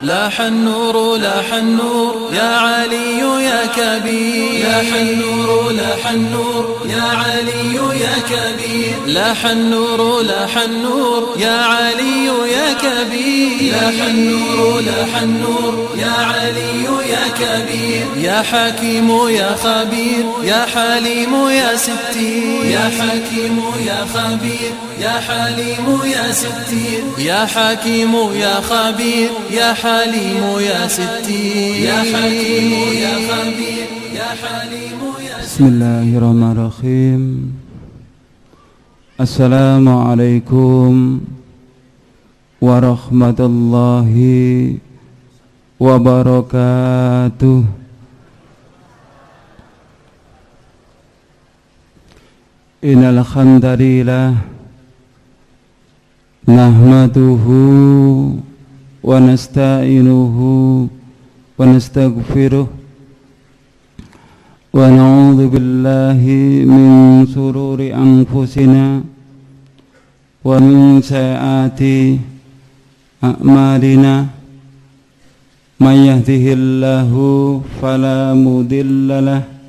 لاح النور لاح النور يا علي يا كبير، لاح النور لاح النور يا علي يا كبير، لاح النور لاح النور يا علي يا كبير، لاح النور لاح النور يا علي يا كبير، يا حكيم يا خبير يا حليم يا ستير، يا حكيم يا خبير يا حليم يا ستير، يا حكيم يا خبير يا حليم يا ستير، يا حكيم يا خبير يا حليم يا ستير. بسم الله الرحمن الرحيم. السلام عليكم ورحمة الله وبركاته. Innal hamdalillah nahmaduhu wa nasta'inuhu wa nastaghfiruh wa na'udzu billahi min shururi anfusina wa min sayyiati a'malina. May yahdihillahu fala mudilla lahu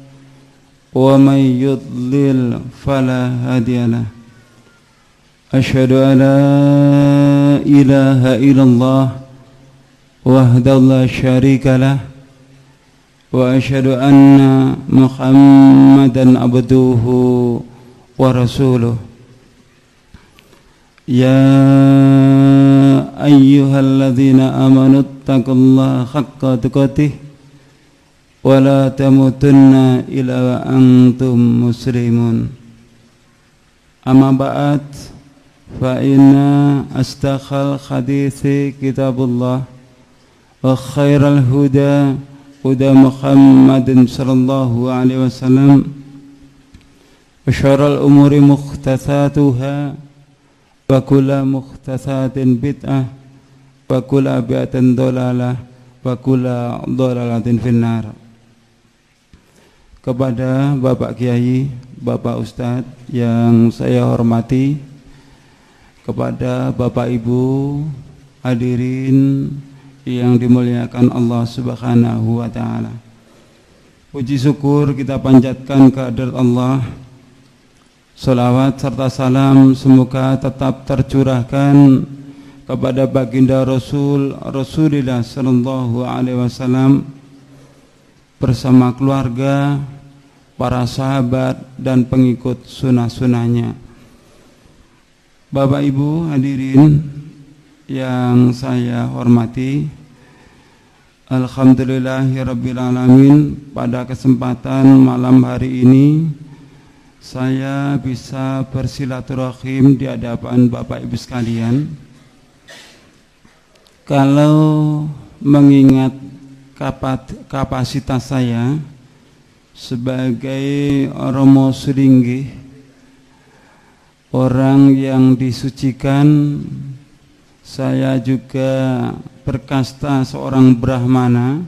wa may yudlil fala hadiya lahu. Asyhadu an la ilaha illallah wahdahu la syarika lah wa asyhadu anna Muhammadan abduhu wa rasuluh. Ya ayyuhalladzina amanu taqullaha haqqa tuqatih wa la tamutunna illa wa antum muslimun. Amma ba'd, fa inna asdaqal hadithi kitabullah wa khairal huda huda Muhammadin sallallahu alaihi wasallam wa syarrul umuri muhdatsatuha wa kullu muhdatsatin bid'ah wa kullu bid'atin dhalalah wa kullu dhalalatin finnar. Kepada Bapak Kiai, Bapak Ustadz yang saya hormati, kepada Bapak Ibu hadirin yang dimuliakan Allah Subhanahu wa taala. Puji syukur kita panjatkan kehadirat Allah. Salawat serta salam semoga tetap tercurahkan kepada baginda Rasulullah sallallahu alaihi wasallam bersama keluarga, para sahabat dan pengikut sunnah-sunnahnya. Bapak Ibu hadirin yang saya hormati, alhamdulillahirrabbilalamin, pada kesempatan malam hari ini saya bisa bersilaturahim di hadapan Bapak Ibu sekalian. Kalau mengingat kapasitas saya sebagai Romo Suringgih, orang yang disucikan, saya juga berkasta seorang Brahmana.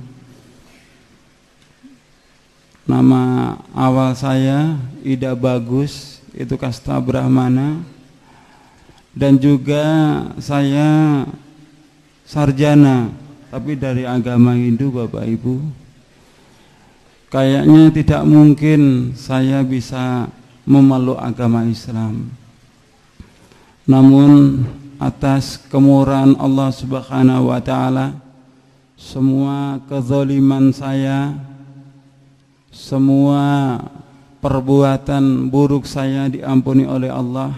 Nama awal saya Ida Bagus, itu kasta Brahmana. Dan juga saya sarjana, tapi dari agama Hindu, Bapak Ibu. Kayaknya tidak mungkin saya bisa memeluk agama Islam. Namun atas kemurahan Allah Subhanahu wa taala, semua kezaliman saya, semua perbuatan buruk saya diampuni oleh Allah.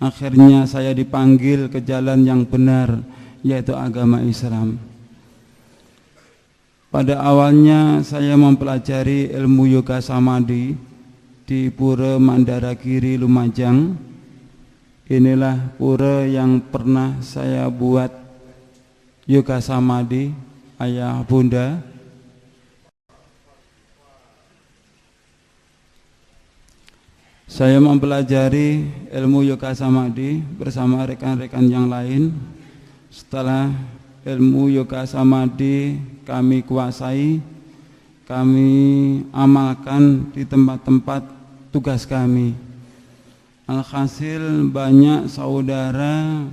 Akhirnya saya dipanggil ke jalan yang benar, yaitu agama Islam. Pada awalnya saya mempelajari ilmu yoga samadhi di Pura Mandaragiri, Lumajang. Inilah pura yang pernah saya buat yoga samadhi, ayah bunda. Saya mempelajari ilmu yoga samadhi bersama rekan-rekan yang lain. Setelah ilmu yoga samadhi kami kuasai, kami amalkan di tempat-tempat tugas kami. Alhasil banyak saudara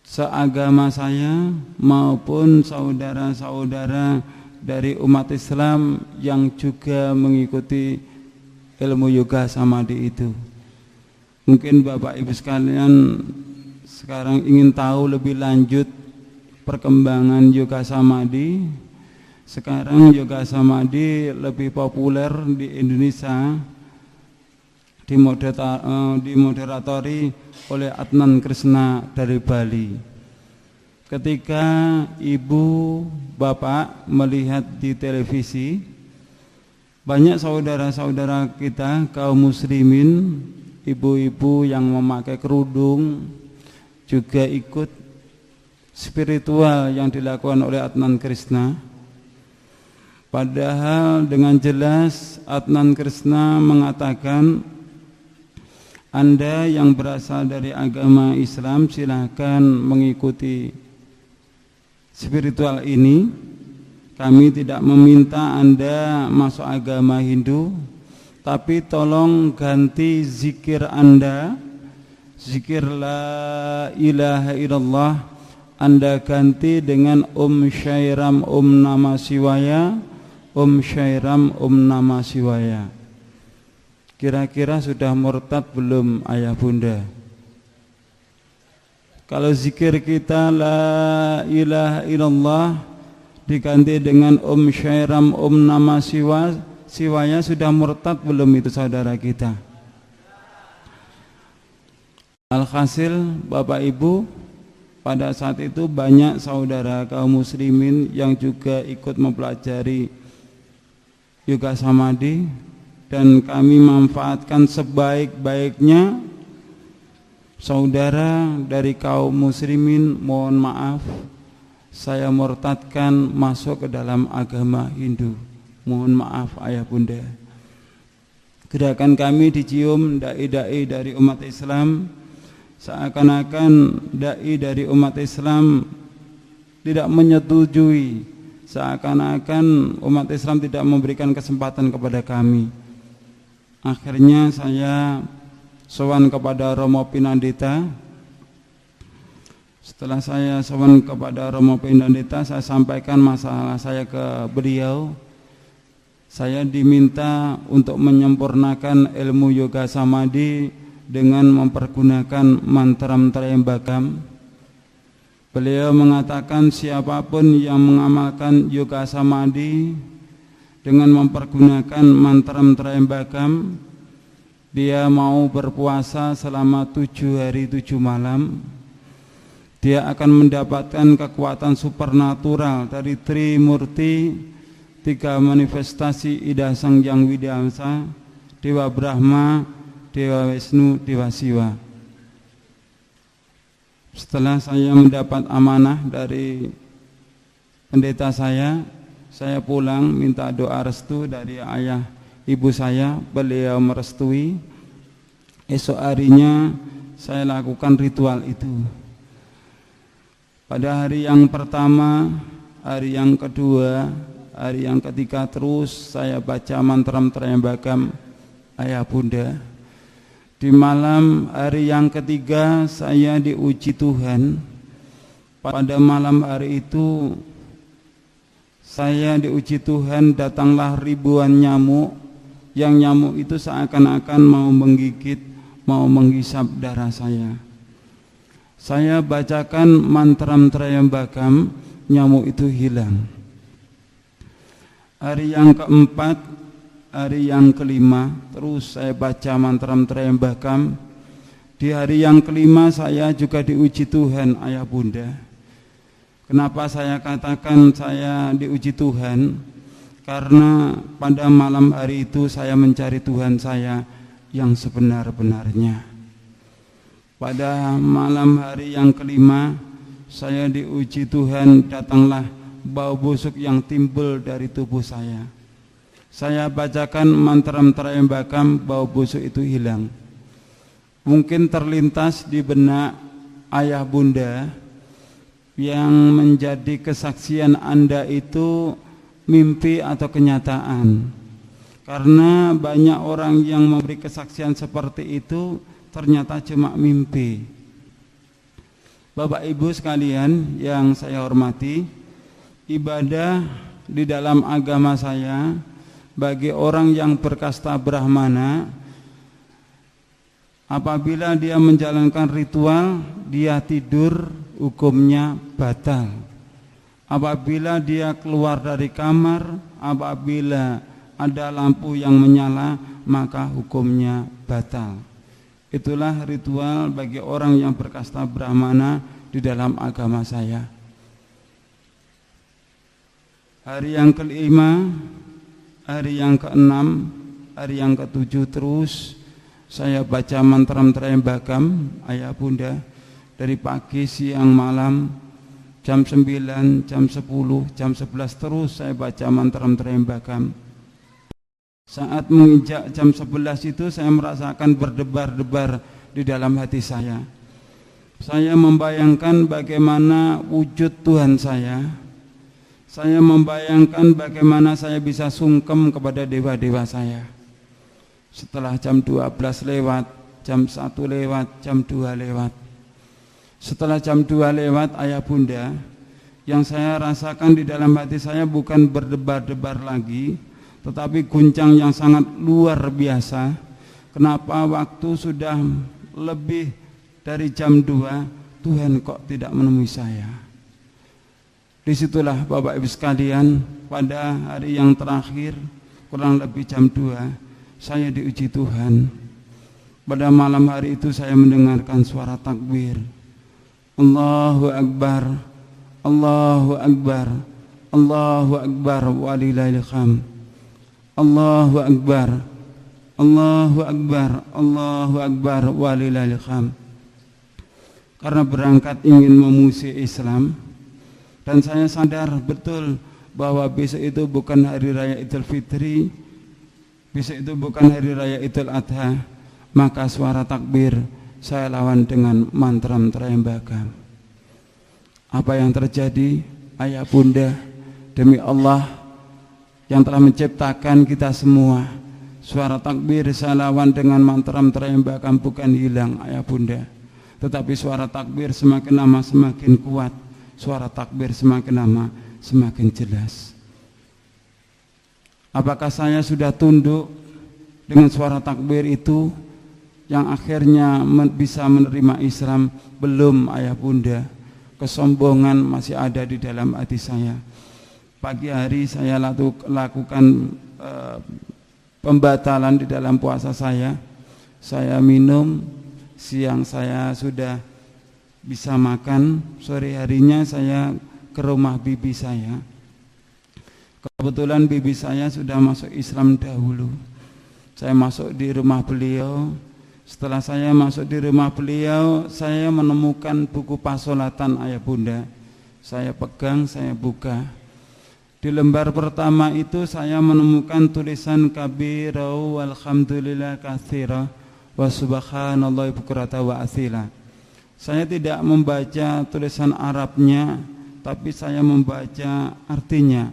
seagama saya maupun saudara-saudara dari umat Islam yang juga mengikuti ilmu yoga samadhi itu. Mungkin Bapak Ibu sekalian sekarang ingin tahu lebih lanjut perkembangan yoga samadhi. Sekarang yoga samadhi lebih populer di Indonesia, dimoderatori oleh Adnan Krishna dari Bali. Ketika ibu bapak melihat di televisi, banyak saudara-saudara kita kaum muslimin, ibu-ibu yang memakai kerudung juga ikut spiritual yang dilakukan oleh Adnan Krishna. Padahal dengan jelas Adnan Krishna mengatakan, Anda yang berasal dari agama Islam silakan mengikuti spiritual ini. Kami tidak meminta Anda masuk agama Hindu, tapi tolong ganti zikir Anda, zikir la ilaha illallah, Anda ganti dengan Syairam Namah Shivaya, Syairam Namah Shivaya. Kira-kira sudah murtad belum ayah bunda? Kalau zikir kita la ilaha illallah diganti dengan Syairam Namah Shivaya, sudah murtad belum itu saudara kita? Alhasil Bapak Ibu, pada saat itu banyak saudara kaum muslimin yang juga ikut mempelajari yoga samadhi, dan kami manfaatkan sebaik-baiknya. Saudara dari kaum muslimin, mohon maaf, saya murtadkan masuk ke dalam agama Hindu. Mohon maaf ayah bunda. Gerakan kami dicium dai-dai dari umat Islam, seakan-akan dai dari umat Islam tidak menyetujui, seakan-akan umat Islam tidak memberikan kesempatan kepada kami. Akhirnya saya sowan kepada Romo Pinandita. Setelah saya sowan kepada Romo Pinandita, saya sampaikan masalah saya ke beliau. Saya diminta untuk menyempurnakan ilmu yoga samadhi dengan mempergunakan mantram Trayambakam. Beliau mengatakan siapapun yang mengamalkan yoga samadhi dengan mempergunakan mantram Trayambakam, dia mau berpuasa selama 7 hari 7 malam, dia akan mendapatkan kekuatan supernatural dari Trimurti, 3 manifestasi Ida Sang Yang Widyamsa, Dewa Brahma, Dewa Wisnu, Dewa Siwa. Setelah saya mendapat amanah dari pendeta saya pulang minta doa restu dari ayah ibu saya. Beliau merestui. Esok harinya saya lakukan ritual itu. Pada hari yang pertama, hari yang kedua, hari yang ketiga terus saya baca mantram Trayambakam ayah bunda. Di malam hari yang ketiga saya diuji Tuhan. Pada malam hari itu saya diuji Tuhan, datanglah ribuan nyamuk. Yang nyamuk itu seakan-akan mau menggigit, mau menghisap darah saya. Saya bacakan mantram Trayambakam, nyamuk itu hilang. Hari yang keempat, hari yang kelima, terus saya baca mantram Trayambakam. Di hari yang kelima saya juga diuji Tuhan ayah bunda. Kenapa saya katakan saya diuji Tuhan? Karena pada malam hari itu saya mencari Tuhan saya yang sebenar-benarnya. Pada malam hari yang kelima saya diuji Tuhan, datanglah bau busuk yang timbul dari tubuh saya. Saya bacakan mantram Trayambakam, bau busuk itu hilang. Mungkin terlintas di benak ayah bunda yang menjadi kesaksian Anda itu mimpi atau kenyataan. Karena banyak orang yang memberi kesaksian seperti itu ternyata cuma mimpi. Bapak Ibu sekalian yang saya hormati, ibadah di dalam agama saya bagi orang yang berkasta Brahmana, apabila dia menjalankan ritual, dia tidur, hukumnya batal. Apabila dia keluar dari kamar, apabila ada lampu yang menyala, maka hukumnya batal. Itulah ritual bagi orang yang berkasta Brahmana di dalam agama saya. Hari yang kelima, hari yang keenam, hari yang ketujuh terus saya baca mantra Trayambakam, ayah bunda, dari pagi, siang, malam, jam 9, jam 10, jam 11 terus saya baca mantra Trayambakam. Saat menginjak jam 11 itu saya merasakan berdebar-debar di dalam hati saya. Saya membayangkan bagaimana wujud Tuhan saya. Saya membayangkan bagaimana saya bisa sungkem kepada dewa-dewa saya. Setelah jam 12 lewat, jam 1 lewat, jam 2 lewat. Setelah jam 2 lewat, ayah bunda, yang saya rasakan di dalam hati saya bukan berdebar-debar lagi, tetapi guncang yang sangat luar biasa. Kenapa waktu sudah lebih dari jam 2, Tuhan kok tidak menemui saya? Disitulah Bapak Ibu sekalian, pada hari yang terakhir, kurang lebih jam 2, saya diuji Tuhan. Pada malam hari itu saya mendengarkan suara takbir. Allahu Akbar, Allahu Akbar, Allahu Akbar, walillahil hamd. Allahu Akbar, Allahu Akbar, Allahu Akbar, walillahil hamd. Karena berangkat ingin memuji Islam, dan saya sadar betul bahwa besok itu bukan hari raya Idul Fitri, besok itu bukan hari raya Idul Adha, maka suara takbir saya lawan dengan mantra Trayambakam. Apa yang terjadi, ayah bunda, demi Allah yang telah menciptakan kita semua, suara takbir saya lawan dengan mantra Trayambakam bukan hilang, ayah bunda, tetapi suara takbir semakin lama semakin kuat, suara takbir semakin lama semakin jelas. Apakah saya sudah tunduk dengan suara takbir itu yang akhirnya bisa menerima Islam? Belum, ayah bunda. Kesombongan masih ada di dalam hati saya. Pagi hari saya lakukan pembatalan di dalam puasa saya. Saya minum, siang saya sudah bisa makan, sore harinya saya ke rumah bibi saya. Kebetulan bibi saya sudah masuk Islam dahulu. Saya masuk di rumah beliau. Setelah saya masuk di rumah beliau, saya menemukan buku pasolatan ayah bunda. Saya pegang, saya buka. Di lembar pertama itu saya menemukan tulisan kabirau walhamdulillah katsira wa subhanallahi bukrata wa asila. Saya tidak membaca tulisan Arabnya, tapi saya membaca artinya,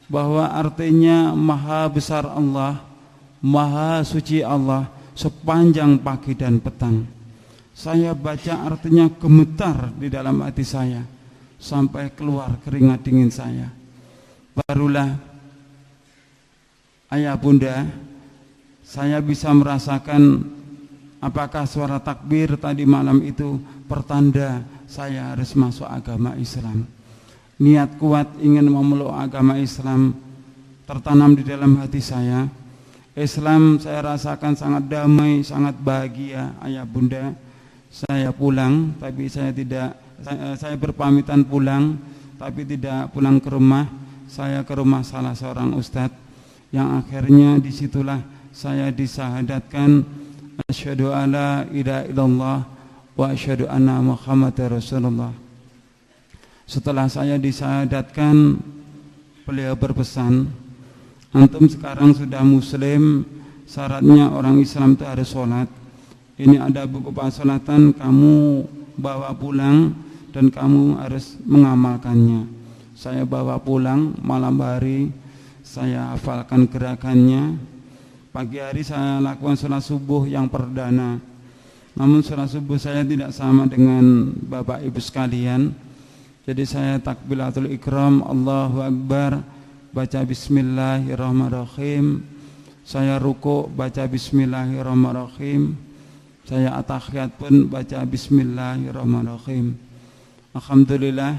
bahwa artinya maha besar Allah, maha suci Allah sepanjang pagi dan petang. Saya baca artinya gemetar di dalam hati saya sampai keluar keringat dingin saya. Barulah ayah bunda, saya bisa merasakan apakah suara takbir tadi malam itu pertanda saya harus masuk agama Islam. Niat kuat ingin memeluk agama Islam tertanam di dalam hati saya. Islam saya rasakan sangat damai, sangat bahagia, ayah bunda. Saya pulang, tapi saya berpamitan pulang, tapi tidak pulang ke rumah. Saya ke rumah salah seorang ustadz, yang akhirnya disitulah saya disahadatkan asyhadu alla ilaha illallah wa asyhadu anna Muhammadar Rasulullah. Setelah saya disahadatkan, beliau berpesan, antum sekarang sudah muslim, syaratnya orang Islam itu harus sholat. Ini ada buku pasolatan, kamu bawa pulang dan kamu harus mengamalkannya. Saya bawa pulang malam hari, saya hafalkan gerakannya. Pagi hari saya lakukan sholat subuh yang perdana. Namun sholat subuh saya tidak sama dengan Bapak Ibu sekalian. Jadi saya takbiratul ikram, Allahu Akbar, baca bismillahirrahmanirrahim. Saya ruku baca bismillahirrahmanirrahim. Saya at-tahiyat pun baca bismillahirrahmanirrahim. Alhamdulillah,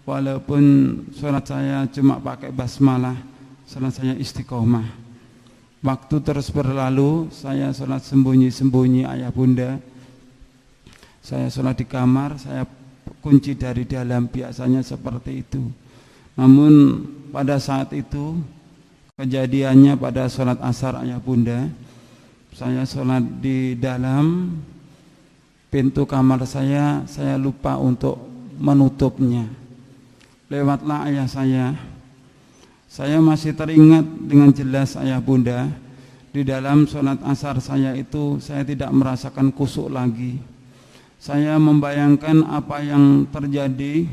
walaupun sholat saya cuma pakai basmalah, sholat saya istiqomah. Waktu terus berlalu, saya sholat sembunyi-sembunyi ayah bunda. Saya sholat di kamar, saya kunci dari dalam, biasanya seperti itu. Namun pada saat itu kejadiannya pada sholat asar ayah bunda, saya sholat di dalam pintu kamar saya lupa untuk menutupnya. Lewatlah ayah saya masih teringat dengan jelas ayah bunda, di dalam sholat asar saya itu saya tidak merasakan khusyuk lagi. Saya membayangkan apa yang terjadi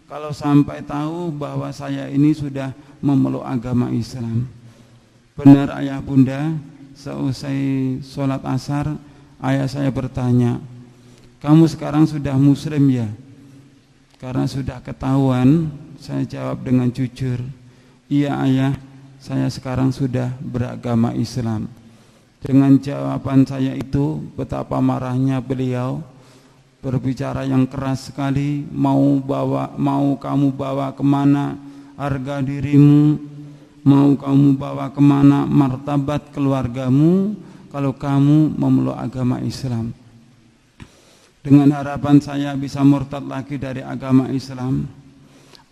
kalau sampai tahu bahwa saya ini sudah memeluk agama Islam. Benar ayah bunda, seusai sholat asar ayah saya bertanya, kamu sekarang sudah muslim ya? Karena sudah ketahuan, saya jawab dengan jujur, iya ayah, saya sekarang sudah beragama Islam. Dengan jawaban saya itu, betapa marahnya beliau, berbicara yang keras sekali, mau kamu bawa kemana harga dirimu, mau kamu bawa kemana martabat keluargamu kalau kamu memeluk agama Islam. Dengan harapan saya bisa murtad lagi dari agama Islam,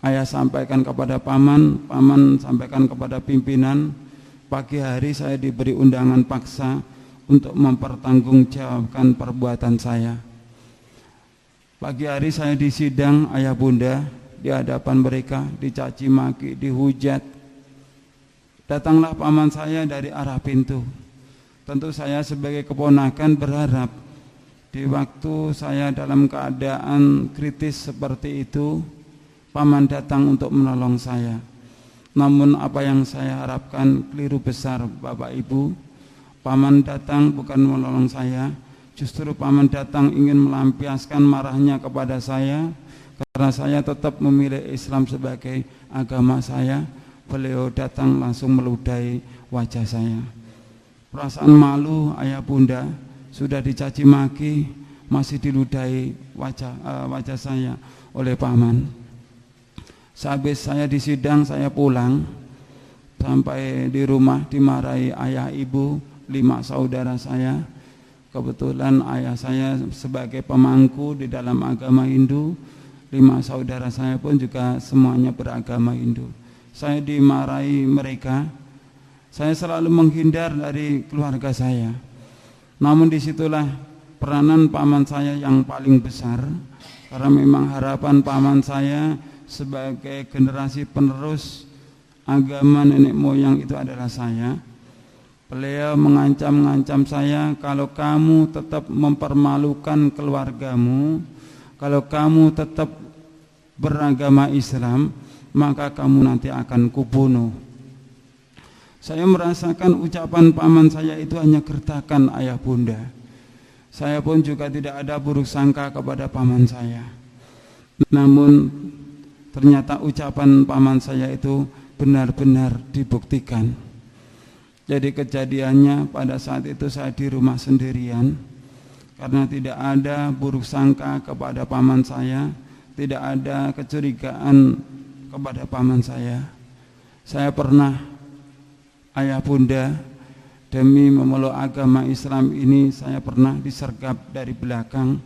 ayah sampaikan kepada paman sampaikan kepada pimpinan. Pagi hari saya diberi undangan paksa untuk mempertanggungjawabkan perbuatan saya. Pagi hari saya disidang ayah bunda di hadapan mereka, dicaci maki, dihujat. Datanglah paman saya dari arah pintu. Tentu saya sebagai keponakan berharap di waktu saya dalam keadaan kritis seperti itu, paman datang untuk menolong saya. Namun apa yang saya harapkan keliru besar Bapak Ibu. Paman datang bukan menolong saya, justru paman datang ingin melampiaskan marahnya kepada saya karena saya tetap memilih Islam sebagai agama saya. Beliau datang langsung meludahi wajah saya. Perasaan malu ayah bunda, sudah dicaci maki masih diludahi wajah saya oleh paman. Sehabis saya disidang, saya pulang. Sampai di rumah dimarahi ayah ibu, 5 saudara saya. Kebetulan ayah saya sebagai pemangku di dalam agama Hindu, 5 saudara saya pun juga semuanya beragama Hindu. Saya dimarahi mereka. Saya selalu menghindar dari keluarga saya. Namun disitulah peranan paman saya yang paling besar, karena memang harapan paman saya sebagai generasi penerus agama nenek moyang itu adalah saya. Beliau mengancam saya, kalau kamu tetap mempermalukan keluargamu, kalau kamu tetap beragama Islam, maka kamu nanti akan kubunuh. Saya merasakan ucapan paman saya itu hanya gertakan ayah bunda. Saya pun juga tidak ada buruk sangka kepada paman saya. Namun ternyata ucapan paman saya itu benar-benar dibuktikan. Jadi kejadiannya pada saat itu saya di rumah sendirian, karena tidak ada buruk sangka kepada paman saya, tidak ada kecurigaan kepada paman saya. Saya pernah ayah bunda, demi memeluk agama Islam ini saya pernah disergap dari belakang.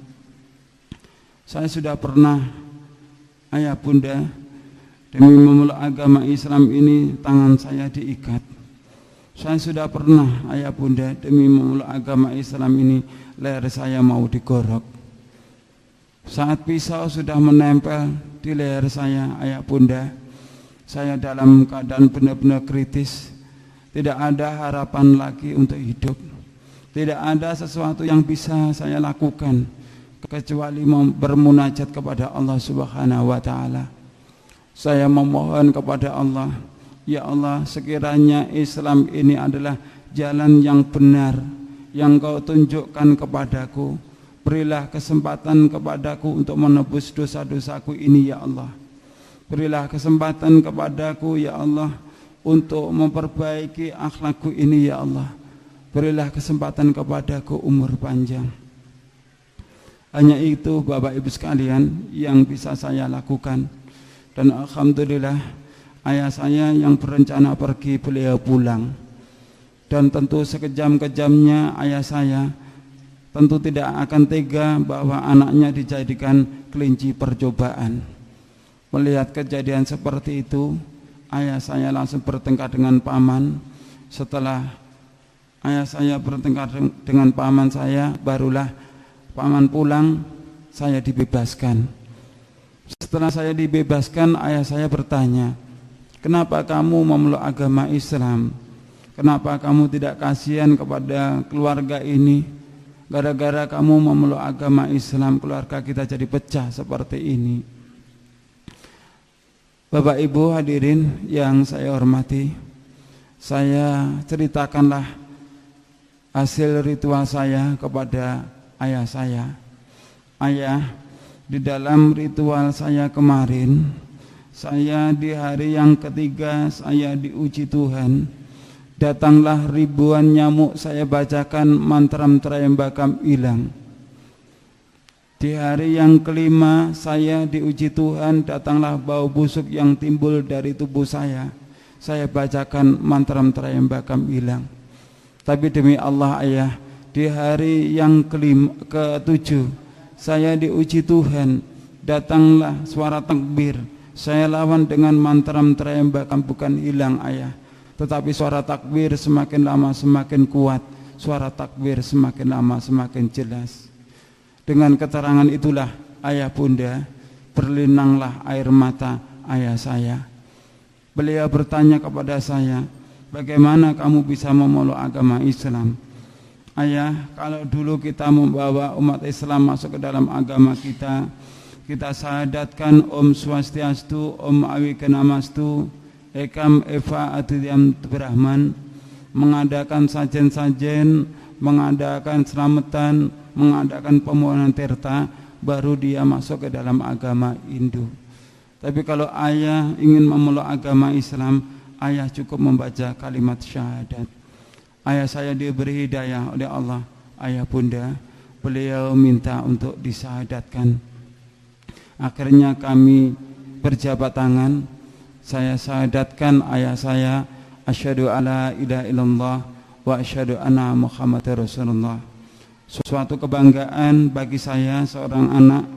Saya sudah pernah ayah bunda, demi memeluk agama Islam ini tangan saya diikat. Saya sudah pernah ayah bunda, demi memeluk agama Islam ini leher saya mau digorok. Saat pisau sudah menempel di leher saya ayah bunda, saya dalam keadaan benar-benar kritis. Tidak ada harapan lagi untuk hidup. Tidak ada sesuatu yang bisa saya lakukan kecuali bermunajat kepada Allah Subhanahu wa taala. Saya memohon kepada Allah, ya Allah, sekiranya Islam ini adalah jalan yang benar yang Kau tunjukkan kepadaku, Berilah kesempatan kepadaku untuk menebus dosa-dosaku ini ya Allah. Berilah kesempatan kepadaku ya Allah untuk memperbaiki akhlakku ini ya Allah. Berilah kesempatan kepadaku umur panjang. Hanya itu Bapak Ibu sekalian yang bisa saya lakukan. Dan alhamdulillah ayah saya yang berencana pergi, beliau pulang. Dan tentu sekejam-kejamnya ayah saya tentu tidak akan tega bahwa anaknya dijadikan kelinci percobaan. Melihat kejadian seperti itu, ayah saya langsung bertengkar dengan paman. Setelah ayah saya bertengkar dengan paman saya, barulah paman pulang, saya dibebaskan. Setelah saya dibebaskan, ayah saya bertanya, kenapa kamu memeluk agama Islam? Kenapa kamu tidak kasihan kepada keluarga ini? Gara-gara kamu memeluk agama Islam, keluarga kita jadi pecah seperti ini. Bapak Ibu hadirin yang saya hormati, saya ceritakanlah hasil ritual saya kepada ayah saya. Ayah, di dalam ritual saya kemarin, saya di hari yang ketiga saya diuji Tuhan. Datanglah ribuan nyamuk, saya bacakan mantram Trayambakam hilang. Di hari yang kelima saya diuji Tuhan, datanglah bau busuk yang timbul dari tubuh saya bacakan mantram Trayambakam hilang. Tapi demi Allah ayah, di hari yang ketujuh saya diuji Tuhan, datanglah suara takbir, saya lawan dengan mantram Trayambakam bukan hilang ayah. Tetapi suara takbir semakin lama semakin kuat, suara takbir semakin lama semakin jelas. Dengan keterangan itulah ayah bunda, berlinanglah air mata ayah saya. Beliau bertanya kepada saya, bagaimana kamu bisa memeluk agama Islam? Ayah, kalau dulu kita membawa umat Islam masuk ke dalam agama kita syahadatkan Om Swastiastu, Om Awikenamastu, Ekam Eva Aditya Brahman, mengadakan sajen-sajen, mengadakan selamatan, mengadakan pemohonan tirta, baru dia masuk ke dalam agama Hindu. Tapi kalau ayah ingin memeluk agama Islam, ayah cukup membaca kalimat syahadat. Ayah saya diberi hidayah oleh Allah, ayah bunda, beliau minta untuk disyahadatkan. Akhirnya kami berjabat tangan, saya syahadatkan ayah saya, asyhadu alla ilaha illallah wa asyhadu anna Muhammadar Rasulullah. Suatu kebanggaan bagi saya seorang anak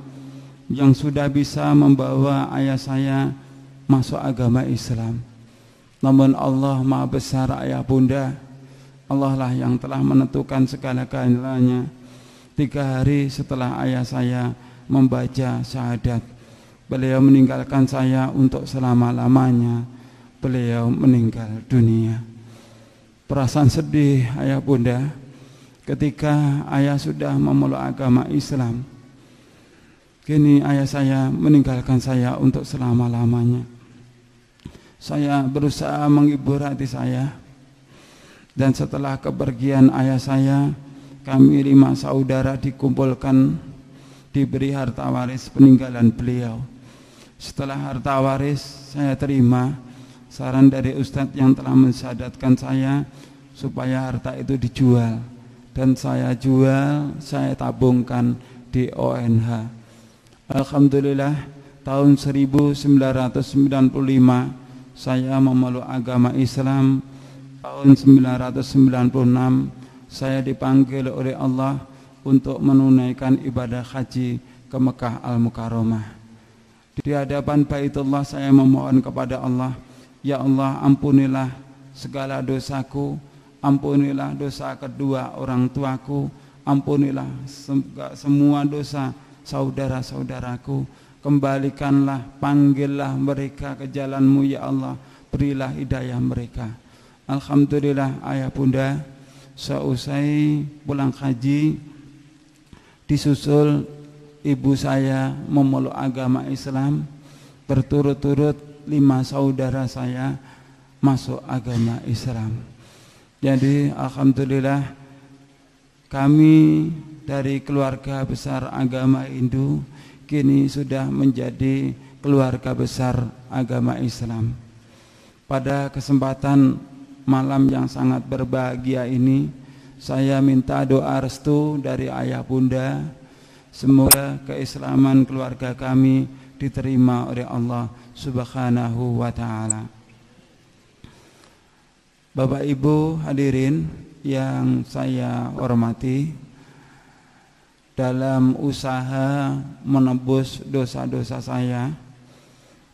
yang sudah bisa membawa ayah saya masuk agama Islam. Namun Allah Maha Besar ayah bunda, Allah lah yang telah menentukan segala-galanya. 3 hari setelah ayah saya membaca syahadat, beliau meninggalkan saya untuk selama-lamanya. Beliau meninggal dunia. Perasaan sedih ayah bunda ketika ayah sudah memeluk agama Islam. Kini ayah saya meninggalkan saya untuk selama-lamanya. Saya berusaha menghibur hati saya. Dan setelah kepergian ayah saya, kami 5 saudara dikumpulkan, diberi harta waris peninggalan beliau. Setelah harta waris saya terima saran dari ustadz yang telah mensyahadatkan saya supaya harta itu dijual, dan saya jual, saya tabungkan di ONH. Alhamdulillah tahun 1995 saya memeluk agama Islam. Tahun 1996 saya dipanggil oleh Allah untuk menunaikan ibadah haji ke Mekah Al-Mukarramah. Di hadapan Baitullah saya memohon kepada Allah, ya Allah, ampunilah segala dosaku, ampunilah dosa kedua orang tuaku, ampunilah semua dosa saudara-saudaraku, kembalikanlah, panggillah mereka ke jalan-Mu ya Allah, berilah hidayah mereka. Alhamdulillah ayah bunda, seusai pulang haji disusul ibu saya memeluk agama Islam, berturut-turut 5 saudara saya masuk agama Islam. Jadi alhamdulillah kami dari keluarga besar agama Hindu, kini sudah menjadi keluarga besar agama Islam. Pada kesempatan malam yang sangat berbahagia ini, saya minta doa restu dari ayah bunda, semoga keislaman keluarga kami diterima oleh Allah Subhanahu wa ta'ala. Bapak Ibu hadirin yang saya hormati, dalam usaha menebus dosa-dosa saya,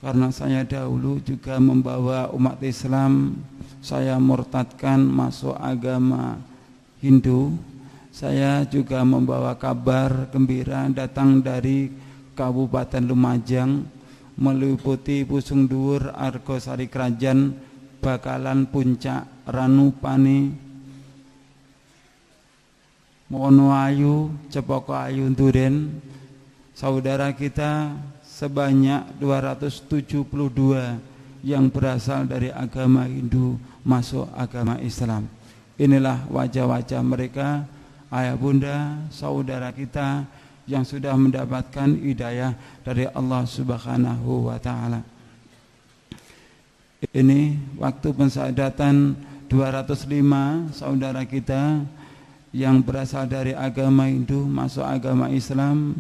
karena saya dahulu juga membawa umat Islam, saya murtadkan masuk agama Hindu. Saya juga membawa kabar gembira datang dari Kabupaten Lumajang, meliputi Pusung Dhuwur, Argosari Krajan, Bakalan, Puncak, Ranupane, Wonoayu, Cepoko Ayu, Duren. Saudara kita sebanyak 272 yang berasal dari agama Hindu masuk agama Islam. Inilah wajah-wajah mereka, ayah bunda, saudara kita yang sudah mendapatkan hidayah dari Allah Subhanahu wa ta'ala. Ini waktu pensyahadatan 205 saudara kita yang berasal dari agama Hindu masuk agama Islam.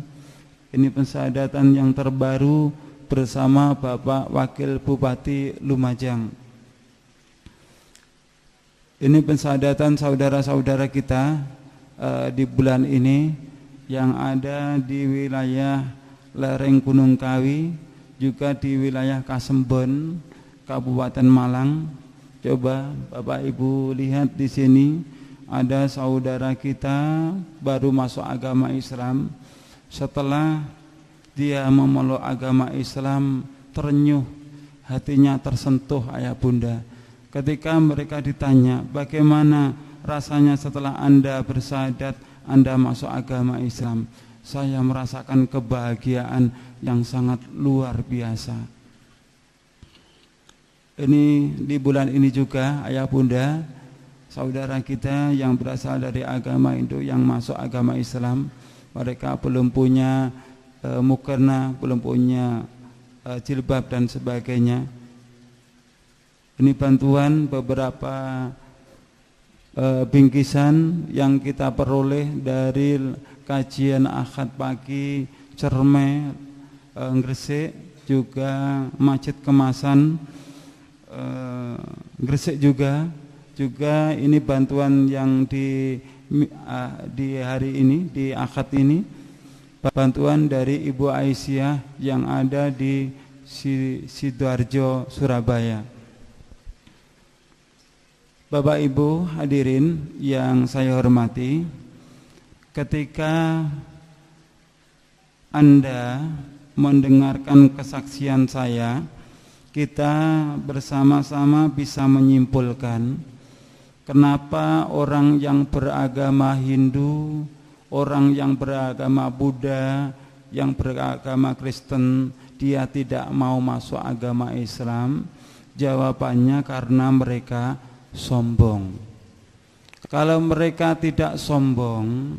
Ini pensyahadatan yang terbaru bersama Bapak Wakil Bupati Lumajang. Ini pensyahadatan saudara-saudara kita di bulan ini yang ada di wilayah lereng Gunung Kawi, juga di wilayah Kasembon, Kabupaten Malang. Coba Bapak Ibu lihat di sini ada saudara kita baru masuk agama Islam. Setelah dia memeluk agama Islam, terenyuh, hatinya tersentuh ayah bunda. Ketika mereka ditanya, bagaimana rasanya setelah Anda bersyahadat, Anda masuk agama Islam? Saya merasakan kebahagiaan yang sangat luar biasa. Ini di bulan ini juga ayah bunda, saudara kita yang berasal dari agama Hindu yang masuk agama Islam, mereka belum punya mukena, belum punya jilbab dan sebagainya. Ini bantuan beberapa bingkisan yang kita peroleh dari kajian Ahad pagi Cerme, Gresik, juga Masjid Kemasan Gresik juga ini bantuan yang di hari ini, di Ahad ini, bantuan dari Ibu Aisyah yang ada di Sidoarjo, Surabaya. Bapak Ibu hadirin yang saya hormati, ketika Anda mendengarkan kesaksian saya, kita bersama-sama bisa menyimpulkan kenapa orang yang beragama Hindu, orang yang beragama Buddha, yang beragama Kristen, dia tidak mau masuk agama Islam. Jawabannya karena mereka sombong. Kalau mereka tidak sombong,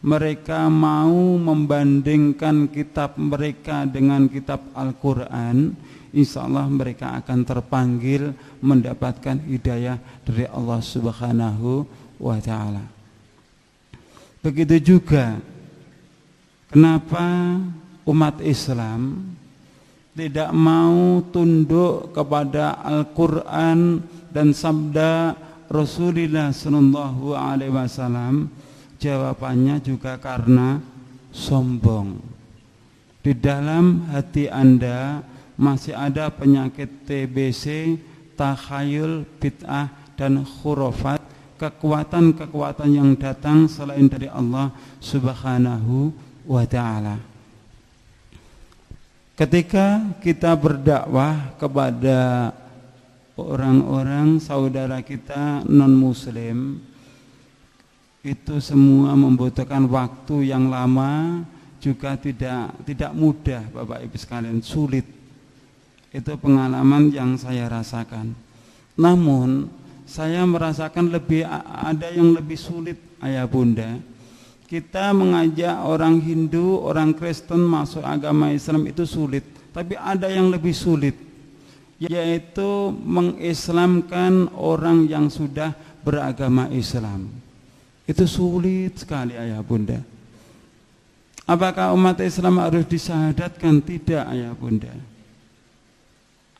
mereka mau membandingkan kitab mereka dengan kitab Al-Quran, insya Allah mereka akan terpanggil mendapatkan hidayah dari Allah Subhanahu wa ta'ala. Begitu juga kenapa umat Islam tidak mau tunduk kepada Al-Quran dan sabda Rasulullah sallallahu alaihi wasallam? Jawabannya juga karena sombong. Di dalam hati Anda masih ada penyakit TBC, takhayul, bid'ah dan khurafat, kekuatan-kekuatan yang datang selain dari Allah Subhanahu wa ta'ala. Ketika kita berdakwah kepada orang-orang saudara kita non-muslim, itu semua membutuhkan waktu yang lama, juga tidak mudah Bapak Ibu sekalian, sulit. Itu pengalaman yang saya rasakan. Namun saya merasakan ada yang lebih sulit ayah bunda, Kita mengajak orang Hindu, orang Kristen masuk agama Islam itu sulit. Tapi ada yang lebih sulit, yaitu mengislamkan orang yang sudah beragama Islam. Itu sulit sekali ayah bunda. Apakah umat Islam harus disyahadatkan? Tidak ayah bunda.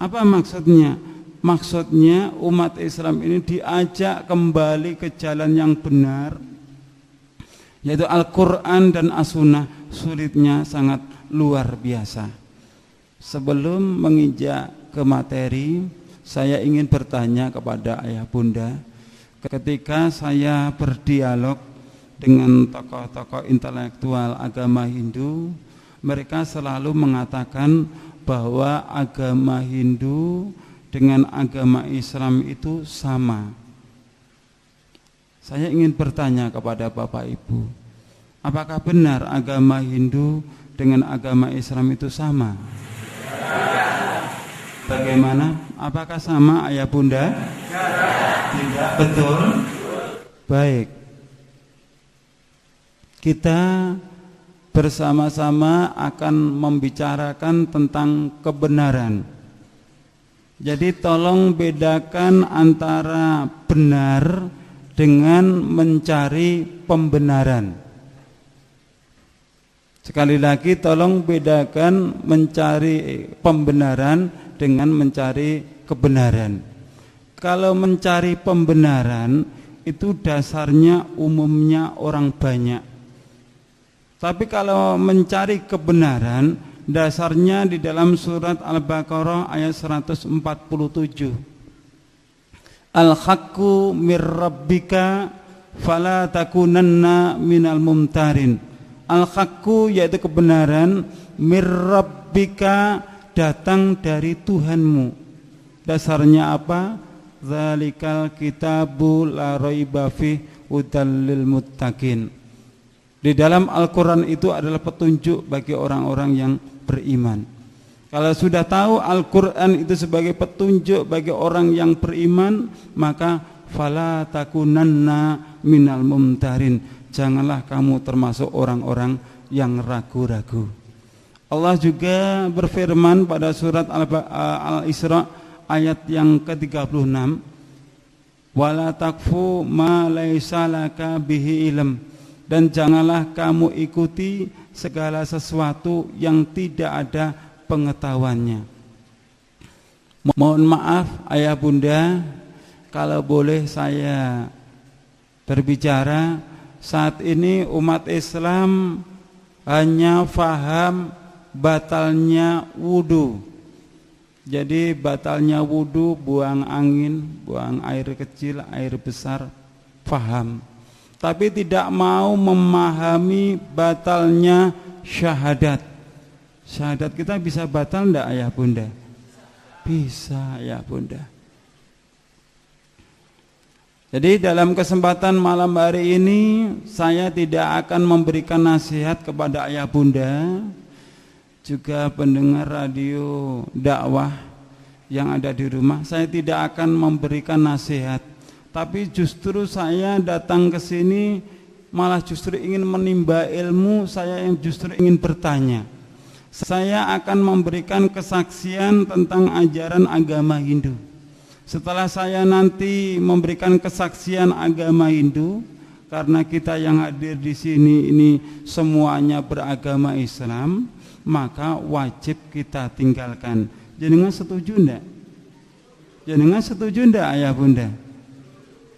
Apa maksudnya? Maksudnya umat Islam ini diajak kembali ke jalan yang benar, yaitu Al-Quran dan As-Sunnah. Sulitnya sangat luar biasa. Sebelum menginjak ke materi, saya ingin bertanya kepada ayah bunda. Ketika saya berdialog dengan tokoh-tokoh intelektual agama Hindu, mereka selalu mengatakan bahwa agama Hindu dengan agama Islam itu sama. Saya ingin bertanya kepada Bapak Ibu, apakah benar agama Hindu dengan agama Islam itu sama? Bagaimana? Apakah sama ayah bunda? Tidak. Betul? Baik. Kita bersama-sama akan membicarakan tentang kebenaran. Jadi tolong bedakan antara benar dengan mencari pembenaran. Sekali lagi tolong bedakan mencari pembenaran dengan mencari kebenaran. Kalau mencari pembenaran itu dasarnya umumnya orang banyak. Tapi kalau mencari kebenaran dasarnya di dalam surat Al-Baqarah ayat 147. Al-haqqu mir rabbika fala takunanna minal mumtarin. Al-haqqu yaitu kebenaran, mir rabbika datang dari Tuhanmu. Dasarnya apa? Zalikal kitabu la raiba fih hudal lil muttaqin. Di dalam Al-Quran itu adalah petunjuk bagi orang-orang yang beriman. Kalau sudah tahu Al-Quran itu sebagai petunjuk bagi orang yang beriman, maka fala takunanna minal mumtarin. Janganlah kamu termasuk orang-orang yang ragu-ragu. Allah juga berfirman pada surat Al-Isra ayat yang ke-36, wala takfu ma laisa laka bihi ilm. Dan janganlah kamu ikuti segala sesuatu yang tidak ada pengetahuannya. Mohon maaf ayah bunda, kalau boleh saya berbicara. Saat ini umat Islam hanya faham batalnya wudu. Jadi batalnya wudu, buang angin, buang air kecil, air besar, faham. Tapi tidak mau memahami batalnya syahadat. Syahadat kita bisa batal enggak ayah bunda? Bisa ayah bunda. Jadi dalam kesempatan malam hari ini saya tidak akan memberikan nasihat kepada ayah bunda, juga pendengar radio dakwah yang ada di rumah. Saya tidak akan memberikan nasihat, tapi justru saya datang ke sini malah justru ingin menimba ilmu. Saya yang justru ingin bertanya. Saya akan memberikan kesaksian tentang ajaran agama Hindu. Setelah saya nanti memberikan kesaksian agama Hindu, karena kita yang hadir di sini ini semuanya beragama Islam, maka wajib kita tinggalkan. Jenengan setuju enggak? Jenengan setuju enggak ayah bunda?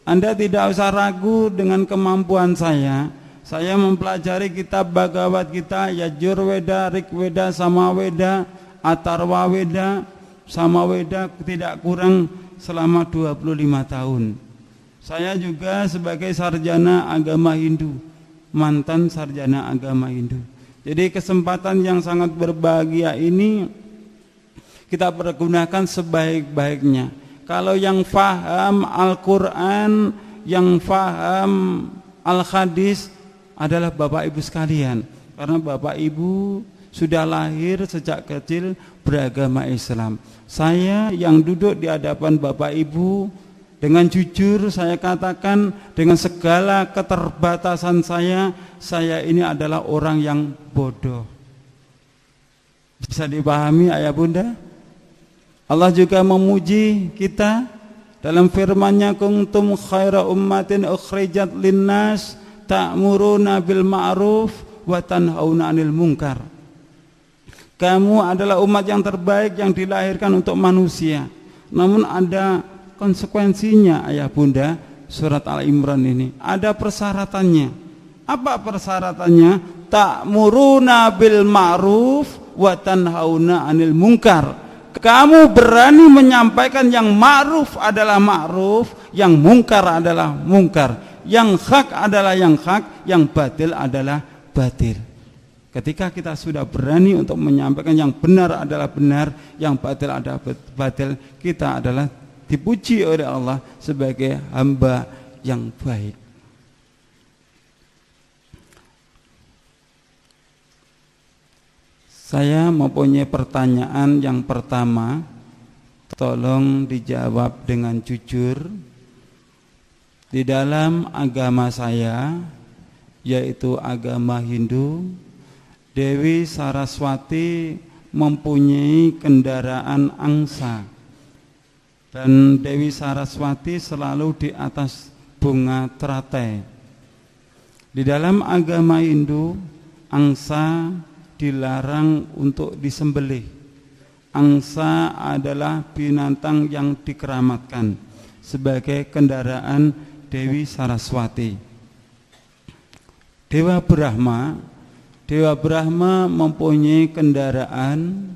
Anda tidak usah ragu dengan kemampuan saya. Saya mempelajari kitab Bhagavad Gita, Yajurveda, Rigveda, Samaveda, Atharvaveda, Samaveda tidak kurang selama 25 tahun. Saya juga sebagai sarjana agama Hindu, mantan sarjana agama Hindu. Jadi kesempatan yang sangat berbahagia ini kita pergunakan sebaik-baiknya. Kalau yang faham Al-Quran, yang faham Al-Hadis adalah Bapak Ibu sekalian. Karena Bapak Ibu sudah lahir sejak kecil beragama Islam. Saya yang duduk di hadapan Bapak Ibu Dengan jujur saya katakan, dengan segala keterbatasan saya ini adalah orang yang bodoh. Bisa dipahami ayah bunda? Allah juga memuji kita dalam firman-Nya, kuntum khaira ummatin ukhrijat linnas ta'muruna bil ma'ruf wa tanhauna 'anil munkar. Kamu adalah umat yang terbaik yang dilahirkan untuk manusia. Namun ada konsekuensinya ayah bunda. Surat Al-Imran ini ada persyaratannya. Apa persyaratannya? Ta'muruna bil ma'ruf wa tanhauna 'anil munkar. Kamu berani menyampaikan yang ma'ruf adalah ma'ruf, yang mungkar adalah mungkar, yang hak adalah yang hak, yang batil adalah batil. Ketika kita sudah berani untuk menyampaikan yang benar adalah benar, yang batil adalah batil, kita adalah dipuji oleh Allah sebagai hamba yang baik. Saya mempunyai pertanyaan yang pertama, tolong dijawab dengan jujur. Di dalam agama saya, yaitu agama Hindu, Dewi Saraswati mempunyai kendaraan angsa, dan Dewi Saraswati selalu di atas bunga teratai. Di dalam agama Hindu, angsa dilarang untuk disembelih. Angsa adalah binatang yang dikeramatkan sebagai kendaraan Dewi Saraswati. Dewa Brahma mempunyai kendaraan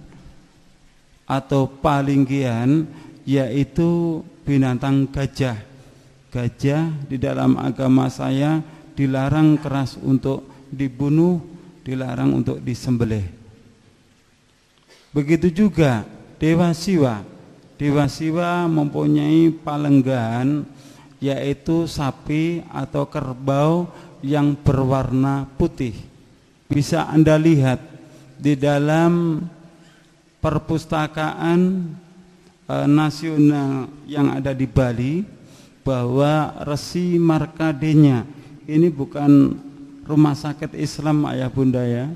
atau palinggian, yaitu binatang gajah. Gajah di dalam agama saya dilarang keras untuk dibunuh, dilarang untuk disembelih. Begitu juga Dewa Siwa. Dewa Siwa mempunyai palenggan, yaitu sapi atau kerbau yang berwarna putih. Bisa Anda lihat di dalam perpustakaan nasional yang ada di Bali, bahwa Resi Markadenya, ini bukan rumah sakit Islam ayah bunda ya.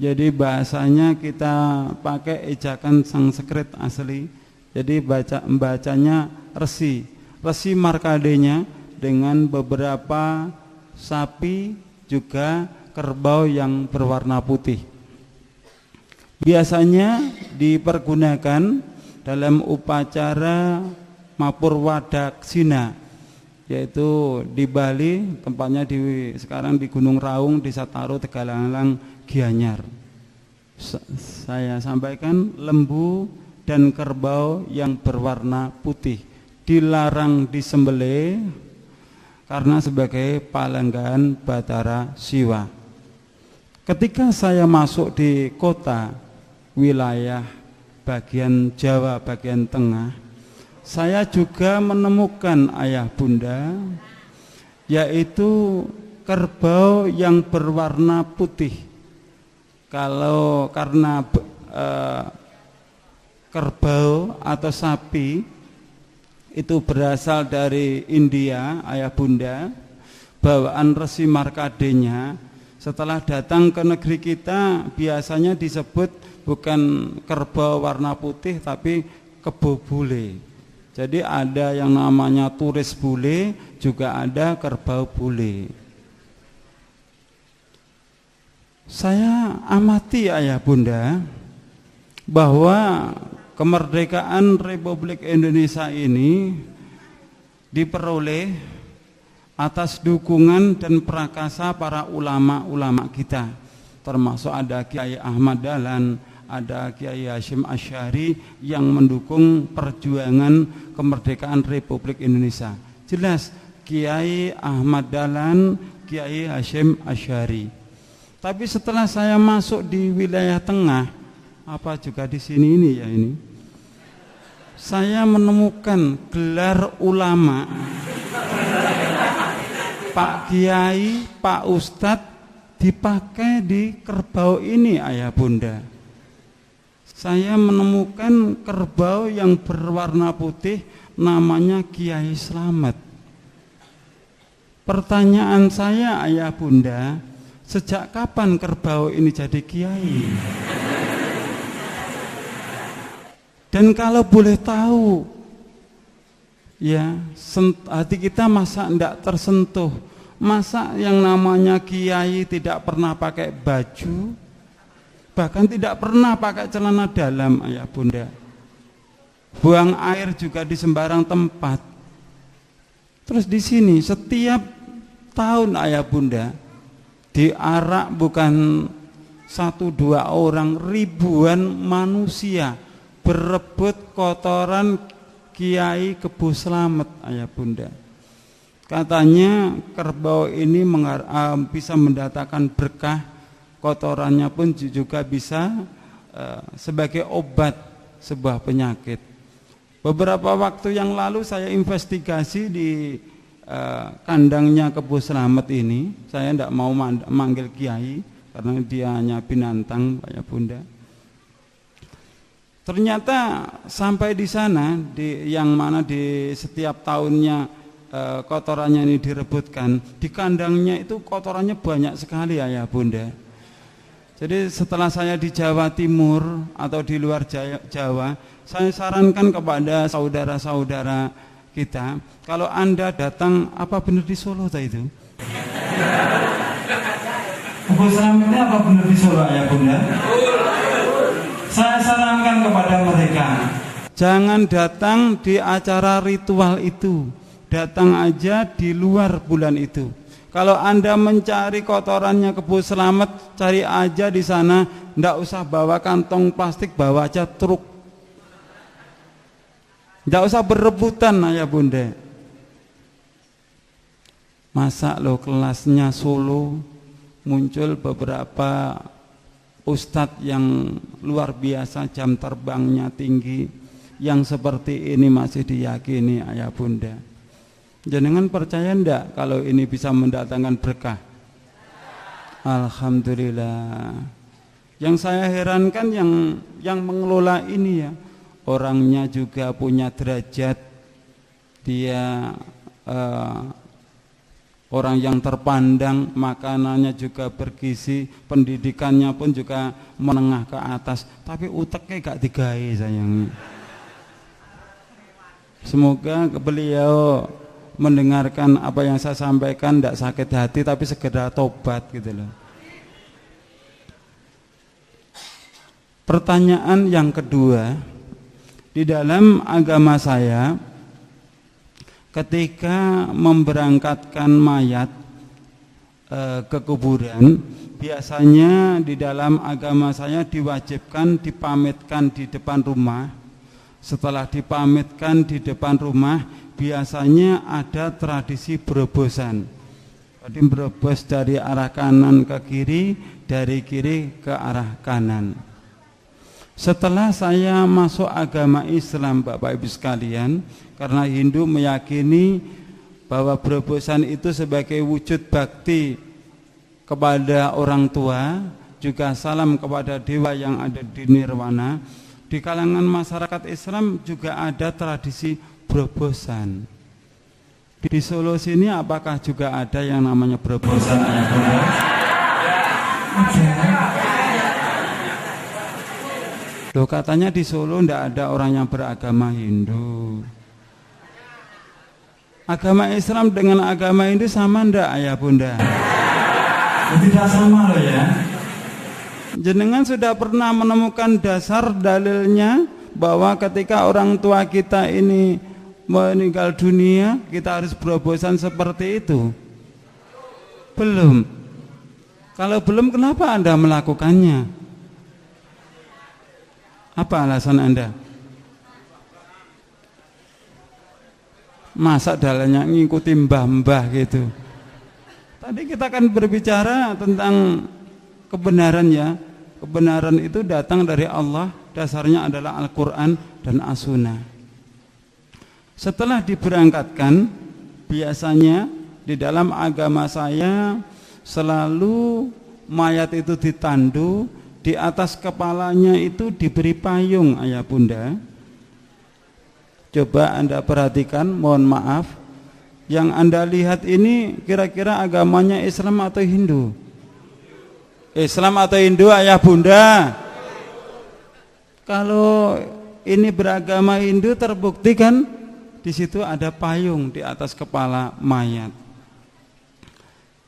Jadi bahasanya kita pakai ejakan Sanskrit asli. Jadi bacanya Resi Markadenya dengan beberapa sapi juga kerbau yang berwarna putih. Biasanya dipergunakan dalam upacara Mapurwadaksina, yaitu di Bali, tempatnya sekarang di Gunung Raung, Desa Taro, Tegalang, Gianyar. Saya sampaikan, lembu dan kerbau yang berwarna putih dilarang disembelih karena sebagai palenggan Batara Siwa. Ketika saya masuk di kota wilayah bagian Jawa bagian tengah, saya juga menemukan ayah bunda, yaitu kerbau yang berwarna putih. Karena kerbau atau sapi itu berasal dari India, ayah bunda, bawaan Resi Markadenya, setelah datang ke negeri kita biasanya disebut bukan kerbau warna putih tapi kebo bule. Jadi ada yang namanya turis bule, juga ada kerbau bule. Saya amati ayah bunda bahwa kemerdekaan Republik Indonesia ini diperoleh atas dukungan dan prakasa para ulama-ulama kita, termasuk ada Kiai Ahmad Dahlan, ada Kiai Hasyim Asy'ari yang mendukung perjuangan kemerdekaan Republik Indonesia. Jelas Kiai Ahmad Dahlan, Kiai Hasyim Asy'ari. Tapi setelah saya masuk di wilayah tengah, apa juga di sini ini ya ini, saya menemukan gelar ulama, Pak Kiai, Pak Ustadz dipakai di kerbau ini ayah bunda. Saya menemukan kerbau yang berwarna putih, namanya Kiai Slamet. Pertanyaan saya, ayah bunda, sejak kapan Kerbau ini jadi kiai? Dan kalau boleh tahu, ya, hati kita masa tidak tersentuh? Masa yang namanya kiai tidak pernah pakai baju, bahkan tidak pernah pakai celana dalam, ayah bunda. Buang air juga di sembarang tempat. Terus di sini setiap tahun, ayah bunda, diarak bukan 1-2 orang, ribuan manusia berebut kotoran Kiai Kebo Slamet, ayah bunda. Katanya kerbau ini bisa mendatangkan berkah, kotorannya pun juga bisa sebagai obat sebuah penyakit. Beberapa waktu yang lalu saya investigasi di kandangnya Kebo Slamet ini. Saya tidak mau manggil kiai karena dia hanya binatang, ayah bunda. Ternyata sampai di sana, yang mana di setiap tahunnya kotorannya ini direbutkan, di kandangnya itu kotorannya banyak sekali, ayah bunda. Jadi setelah saya di Jawa Timur atau di luar Jawa, saya sarankan kepada saudara-saudara kita, kalau Anda datang, apa benar di Solo itu? Kebo Slametnya apa benar di Solo, ayah bunda? Saya sarankan kepada mereka, jangan datang di acara ritual itu, datang aja di luar bulan itu. Kalau Anda mencari kotorannya Kebo Slamet, cari aja di sana, ndak usah bawa kantong plastik, bawa aja truk. Ndak usah berebutan, ayah bunda. Masa lo kelasnya Solo muncul beberapa ustadz yang luar biasa, jam terbangnya tinggi, yang seperti ini masih diyakini, ayah bunda. Jenengan percaya ndak kalau ini bisa mendatangkan berkah? Alhamdulillah. Yang saya herankan yang mengelola ini, ya, orangnya juga punya derajat, dia orang yang terpandang, makanannya juga bergizi, pendidikannya pun juga menengah ke atas, tapi uteknya gak digawe, sayang. Semoga beliau mendengarkan apa yang saya sampaikan, tidak sakit hati, tapi segera tobat gitu loh. Pertanyaan yang kedua, di dalam agama saya, ketika memberangkatkan mayat ke kuburan, biasanya di dalam agama saya diwajibkan dipamitkan di depan rumah. Setelah dipamitkan di depan rumah, biasanya ada tradisi berobosan. Jadi berobos dari arah kanan ke kiri, dari kiri ke arah kanan. Setelah saya masuk agama Islam, Bapak Ibu sekalian, karena Hindu meyakini bahwa berobosan itu sebagai wujud bakti kepada orang tua, juga salam kepada dewa yang ada di nirwana. Di kalangan masyarakat Islam juga ada tradisi berobosan. Di Solo sini apakah juga ada yang namanya berobosan? Loh, katanya di Solo tidak ada orang yang beragama Hindu. Agama Islam dengan agama Hindu sama ndak, ayah bunda? Tidak sama loh ya. Jenengan sudah pernah menemukan dasar dalilnya bahwa ketika orang tua kita ini meninggal dunia, kita harus berobosan seperti itu? Belum. Kalau belum, kenapa Anda melakukannya? Apa alasan Anda? Masa dalilnya ngikuti mbah-mbah gitu? Tadi kita akan berbicara tentang kebenaran, ya. Kebenaran itu datang dari Allah, dasarnya adalah Al-Quran dan As-Sunnah. Setelah diberangkatkan, biasanya di dalam agama saya selalu mayat itu ditandu, di atas kepalanya itu diberi payung, ayah bunda. Coba Anda perhatikan, mohon maaf, yang Anda lihat ini kira-kira agamanya Islam atau Hindu? Islam atau Hindu, ayah bunda? Kalau ini beragama Hindu, terbukti kan di situ ada payung di atas kepala mayat.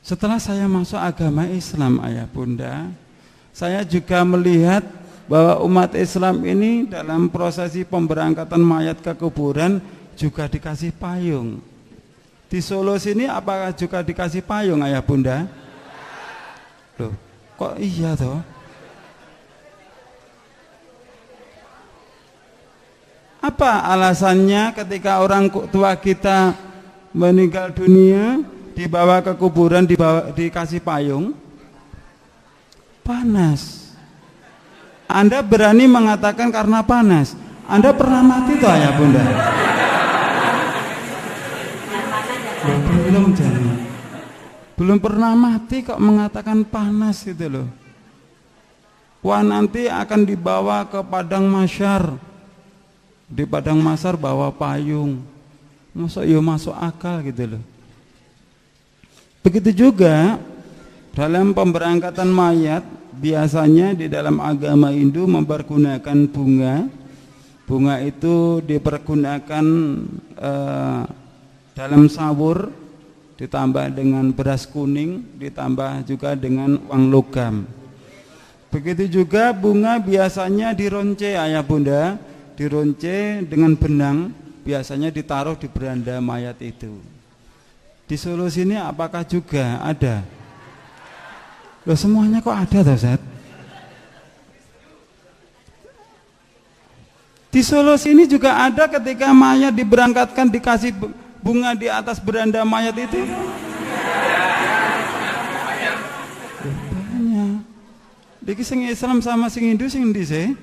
Setelah saya masuk agama Islam, ayah bunda, saya juga melihat bahwa umat Islam ini dalam prosesi pemberangkatan mayat ke kuburan juga dikasih payung. Di Solo sini apakah juga dikasih payung, ayah bunda? Loh, kok iya toh? Apa alasannya ketika orang tua kita meninggal dunia, dibawa ke kuburan, dikasih payung? Panas. Anda berani mengatakan karena panas. Anda pernah mati toh, ayah bunda? Belum jangan. Belum pernah mati kok mengatakan panas gitu loh. Wah, nanti akan dibawa ke padang mahsyar. Di padang mahsyar bawa payung. Masuk akal gitu loh. Begitu juga dalam pemberangkatan mayat, biasanya di dalam agama Hindu mempergunakan bunga. Bunga itu dipergunakan dalam sawur, ditambah dengan beras kuning, ditambah juga dengan uang logam. Begitu juga bunga biasanya dironce, ayah bunda, dironce dengan benang, biasanya ditaruh di beranda mayat itu. Di Solo sini apakah juga ada? Loh, semuanya kok ada toh, Zat? Di Solo sini juga ada ketika mayat diberangkatkan dikasih bunga di atas beranda mayat itu. Banyak. Diki sing Islam sama sing Hindu sing endi sih?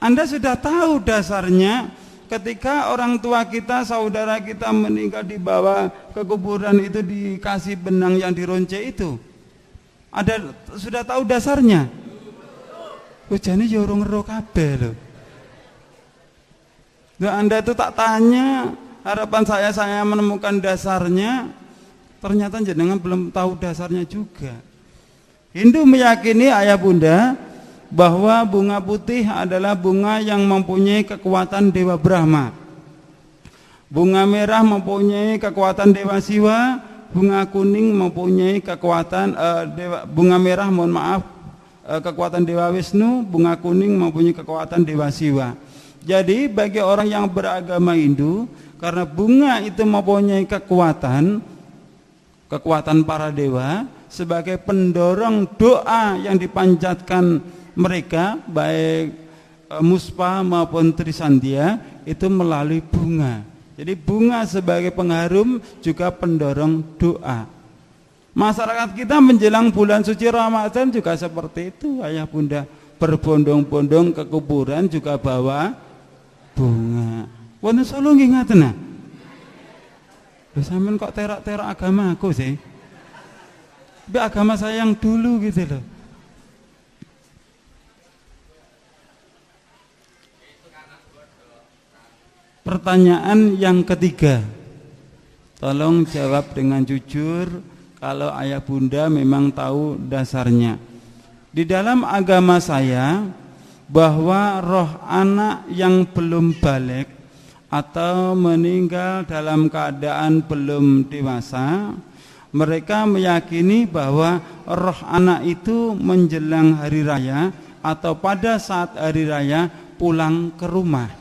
Anda sudah tahu dasarnya ketika orang tua kita, saudara kita meninggal dibawa ke kuburan itu dikasih benang yang dironce itu. Ada sudah tahu dasarnya? Jane ya urung ero kabeh lho. Loh, Anda itu tak tanya, harapan saya menemukan dasarnya, ternyata jenengan belum tahu dasarnya juga. Hindu meyakini, ayah bunda, bahwa bunga putih adalah bunga yang mempunyai kekuatan Dewa Brahma. Bunga merah mempunyai kekuatan Dewa Siwa, bunga kuning mempunyai kekuatan bunga merah kekuatan Dewa Wisnu, bunga kuning mempunyai kekuatan Dewa Siwa. Jadi bagi orang yang beragama Hindu, karena bunga itu mempunyai kekuatan para dewa sebagai pendorong doa yang dipanjatkan mereka, baik muspa maupun trisandia, itu melalui bunga. Jadi bunga sebagai pengharum juga pendorong doa. Masyarakat kita menjelang bulan suci Ramadan juga seperti itu, ayah bunda, berbondong-bondong ke kuburan juga bawa bunga. Wonten Solo nggih ngaten nah. Lho sampean kok terak-terak agama aku sih? Tapi agama saya yang dulu gitu loh. Pertanyaan yang ketiga, tolong jawab dengan jujur kalau ayah bunda memang tahu dasarnya. Di dalam agama saya, bahwa roh anak yang belum balik atau meninggal dalam keadaan belum dewasa, mereka meyakini bahwa roh anak itu menjelang hari raya atau pada saat hari raya pulang ke rumah.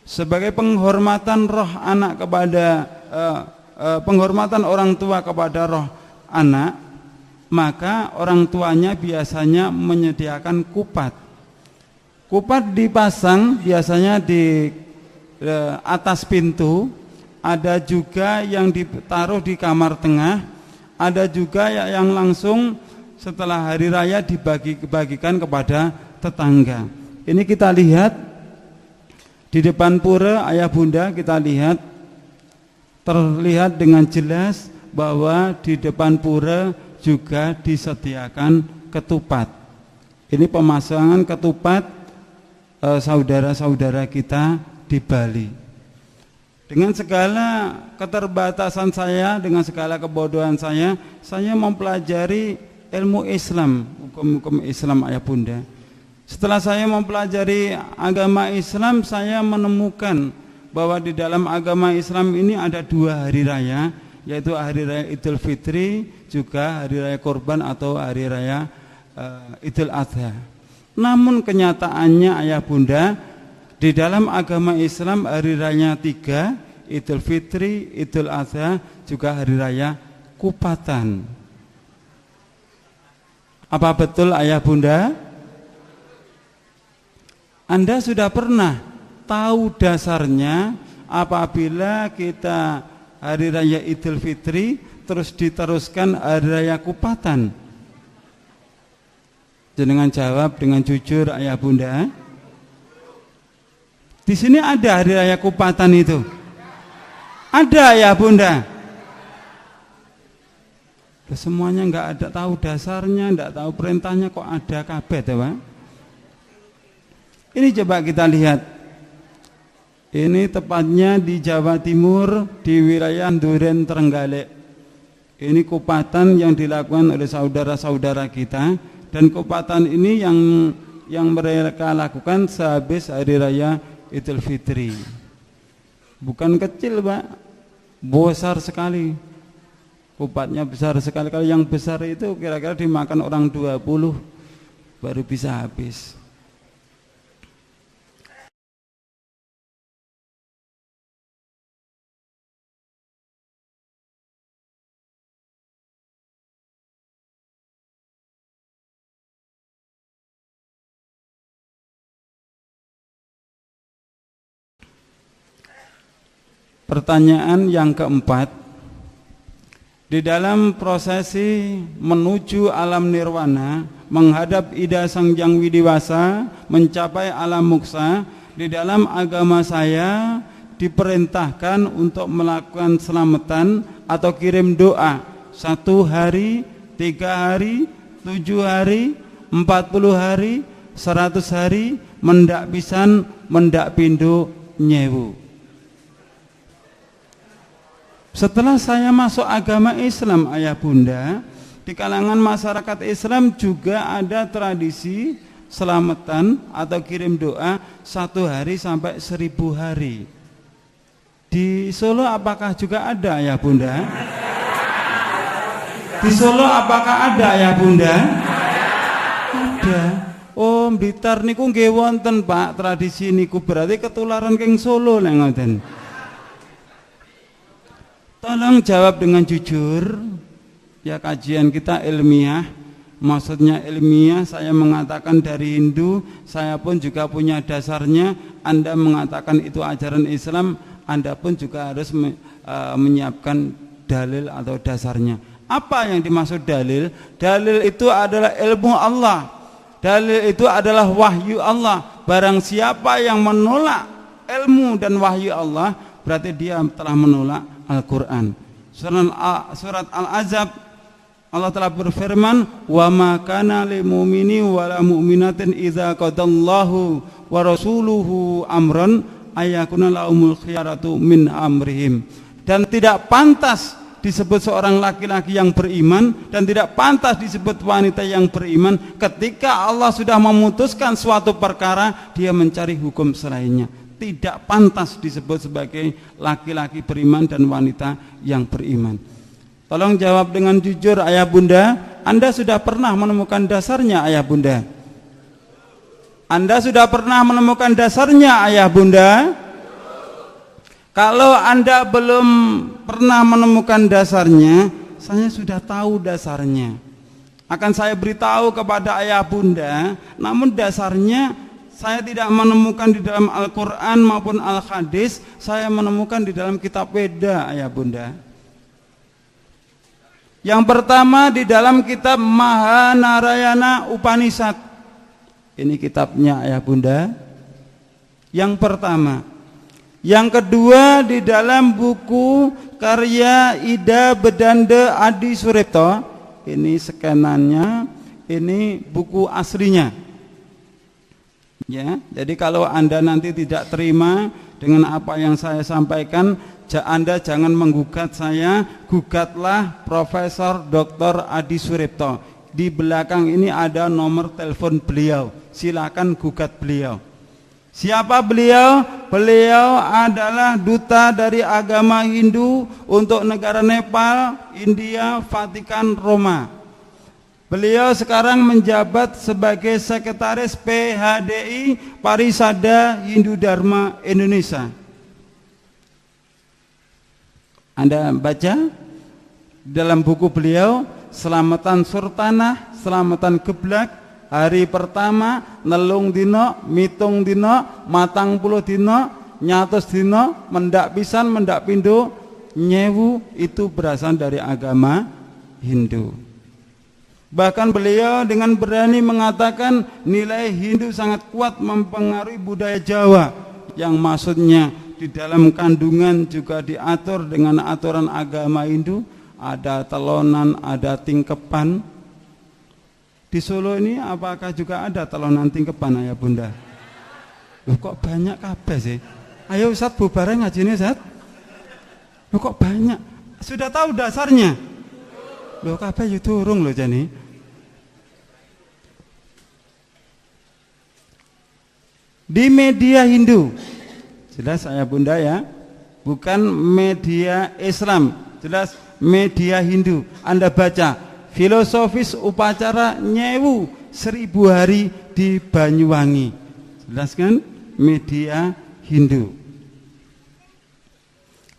Sebagai penghormatan roh anak kepada penghormatan orang tua kepada roh anak, maka orang tuanya biasanya menyediakan kupat. Kupat dipasang biasanya di atas pintu, ada juga yang ditaruh di kamar tengah, ada juga yang langsung setelah hari raya dibagikan kepada tetangga. Ini kita lihat di depan pura, ayah bunda, kita lihat terlihat dengan jelas bahwa di depan pura juga disediakan ketupat. Ini pemasangan ketupat saudara-saudara kita di Bali. Dengan segala keterbatasan saya, dengan segala kebodohan saya mempelajari ilmu Islam, hukum-hukum Islam ayah bunda. Setelah saya mempelajari agama Islam, saya menemukan bahwa di dalam agama Islam ini ada 2 hari raya, yaitu hari raya Idul Fitri, juga hari raya Kurban atau hari raya Idul Adha. Namun kenyataannya ayah bunda, di dalam agama Islam hari raya 3, Idul Fitri, Idul Adha, juga hari raya Kupatan. Apa betul ayah bunda? Anda sudah pernah tahu dasarnya apabila kita hari raya Idul Fitri terus diteruskan hari raya Kupatan? Jenengan jawab dengan jujur ayah bunda. Di sini ada hari raya Kupatan itu? Ada ayah bunda? Semuanya nggak ada tahu dasarnya, nggak tahu perintahnya, kok ada kabeh ya Pak? Ini coba kita lihat. Ini tepatnya di Jawa Timur, di wilayah Duren Trenggalek. Ini Kupatan yang dilakukan oleh saudara-saudara kita, dan Kupatan ini yang mereka lakukan sehabis hari raya Idul Fitri. Bukan kecil Pak, besar sekali. Kupatnya besar sekali. Kalau yang besar itu kira-kira dimakan orang 20 baru bisa habis. Pertanyaan yang keempat, di dalam prosesi menuju alam nirwana, menghadap Ida Sang Hyang Widiwasa, mencapai alam moksa, di dalam agama saya diperintahkan untuk melakukan selamatan atau kirim doa 1 hari, 3 hari, 7 hari, 40 hari, 100 hari, mendak pisan, mendak pindo, nyewu. Setelah saya masuk agama Islam ayah bunda, di kalangan masyarakat Islam juga ada tradisi selamatan atau kirim doa 1 hari sampai 1000 hari. Di Solo apakah juga ada ayah bunda? Di Solo apakah ada ayah bunda? Ada. Oh, Blitar niku nggih wonten Pak tradisi niku, berarti ketularan keng Solo lek ngoten. Tolong jawab dengan jujur. Ya, kajian kita ilmiah. Maksudnya ilmiah, saya mengatakan dari Hindu, saya pun juga punya dasarnya. Anda mengatakan itu ajaran Islam, Anda pun juga harus menyiapkan dalil atau dasarnya. Apa yang dimaksud dalil? Dalil itu adalah ilmu Allah. Dalil itu adalah wahyu Allah. Barang siapa yang menolak ilmu dan wahyu Allah, berarti dia telah menolak Al-Quran. Surat Al-Azab, Allah telah berfirman, wa ma kana lil mu'mini wa la mu'minatin idza qadallahu wa rasuluhu amran ayakuna lahumul khiyaratu min amrihim. Dan tidak pantas disebut seorang laki-laki yang beriman, dan tidak pantas disebut wanita yang beriman ketika Allah sudah memutuskan suatu perkara, dia mencari hukum selainnya. Tidak pantas disebut sebagai laki-laki beriman dan wanita yang beriman. Tolong jawab dengan jujur ayah bunda. Anda sudah pernah menemukan dasarnya ayah bunda? Anda sudah pernah menemukan dasarnya ayah bunda? Kalau Anda belum pernah menemukan dasarnya, saya sudah tahu dasarnya. Akan saya beritahu kepada ayah bunda, namun dasarnya saya tidak menemukan di dalam Al-Quran maupun Al-Hadis, saya menemukan di dalam kitab Weda ayah bunda. Yang pertama di dalam kitab Mahanarayana Upanishad. Ini kitabnya ayah bunda. Yang pertama. Yang kedua di dalam buku karya Ida Bedanda Adi Suripto. Ini skenannya, ini buku aslinya. Ya, jadi kalau Anda nanti tidak terima dengan apa yang saya sampaikan, Anda jangan menggugat saya, gugatlah Profesor Dr. Adi Suripto. Di belakang ini ada nomor telepon beliau. Silakan gugat beliau. Siapa beliau? Beliau adalah duta dari agama Hindu untuk negara Nepal, India, Vatikan, Roma. Beliau sekarang menjabat sebagai sekretaris PHDI Parisada Hindu Dharma Indonesia. Anda baca dalam buku beliau, Selamatan Surtanah, Selamatan Geblak, hari pertama, nelung dino, mitung dino, matang puluh dino, nyatus dino, mendak pisan, mendak pindo, nyewu, itu berasal dari agama Hindu. Bahkan beliau dengan berani mengatakan nilai Hindu sangat kuat mempengaruhi budaya Jawa, yang maksudnya di dalam kandungan juga diatur dengan aturan agama Hindu, ada telonan, ada tingkepan. Di Solo ini apakah juga ada telonan tingkepan, ayah bunda? Loh, kok banyak kabeh sih? Ayo Ustaz bubareng ngajine Ustaz. Loh, kok banyak? Sudah tahu dasarnya? Loh, kabeh yo durung loh jane. Di media Hindu, jelas ayah bunda ya, bukan media Islam, jelas media Hindu. Anda baca filosofis upacara nyewu 1000 hari di Banyuwangi, jelas kan, media Hindu.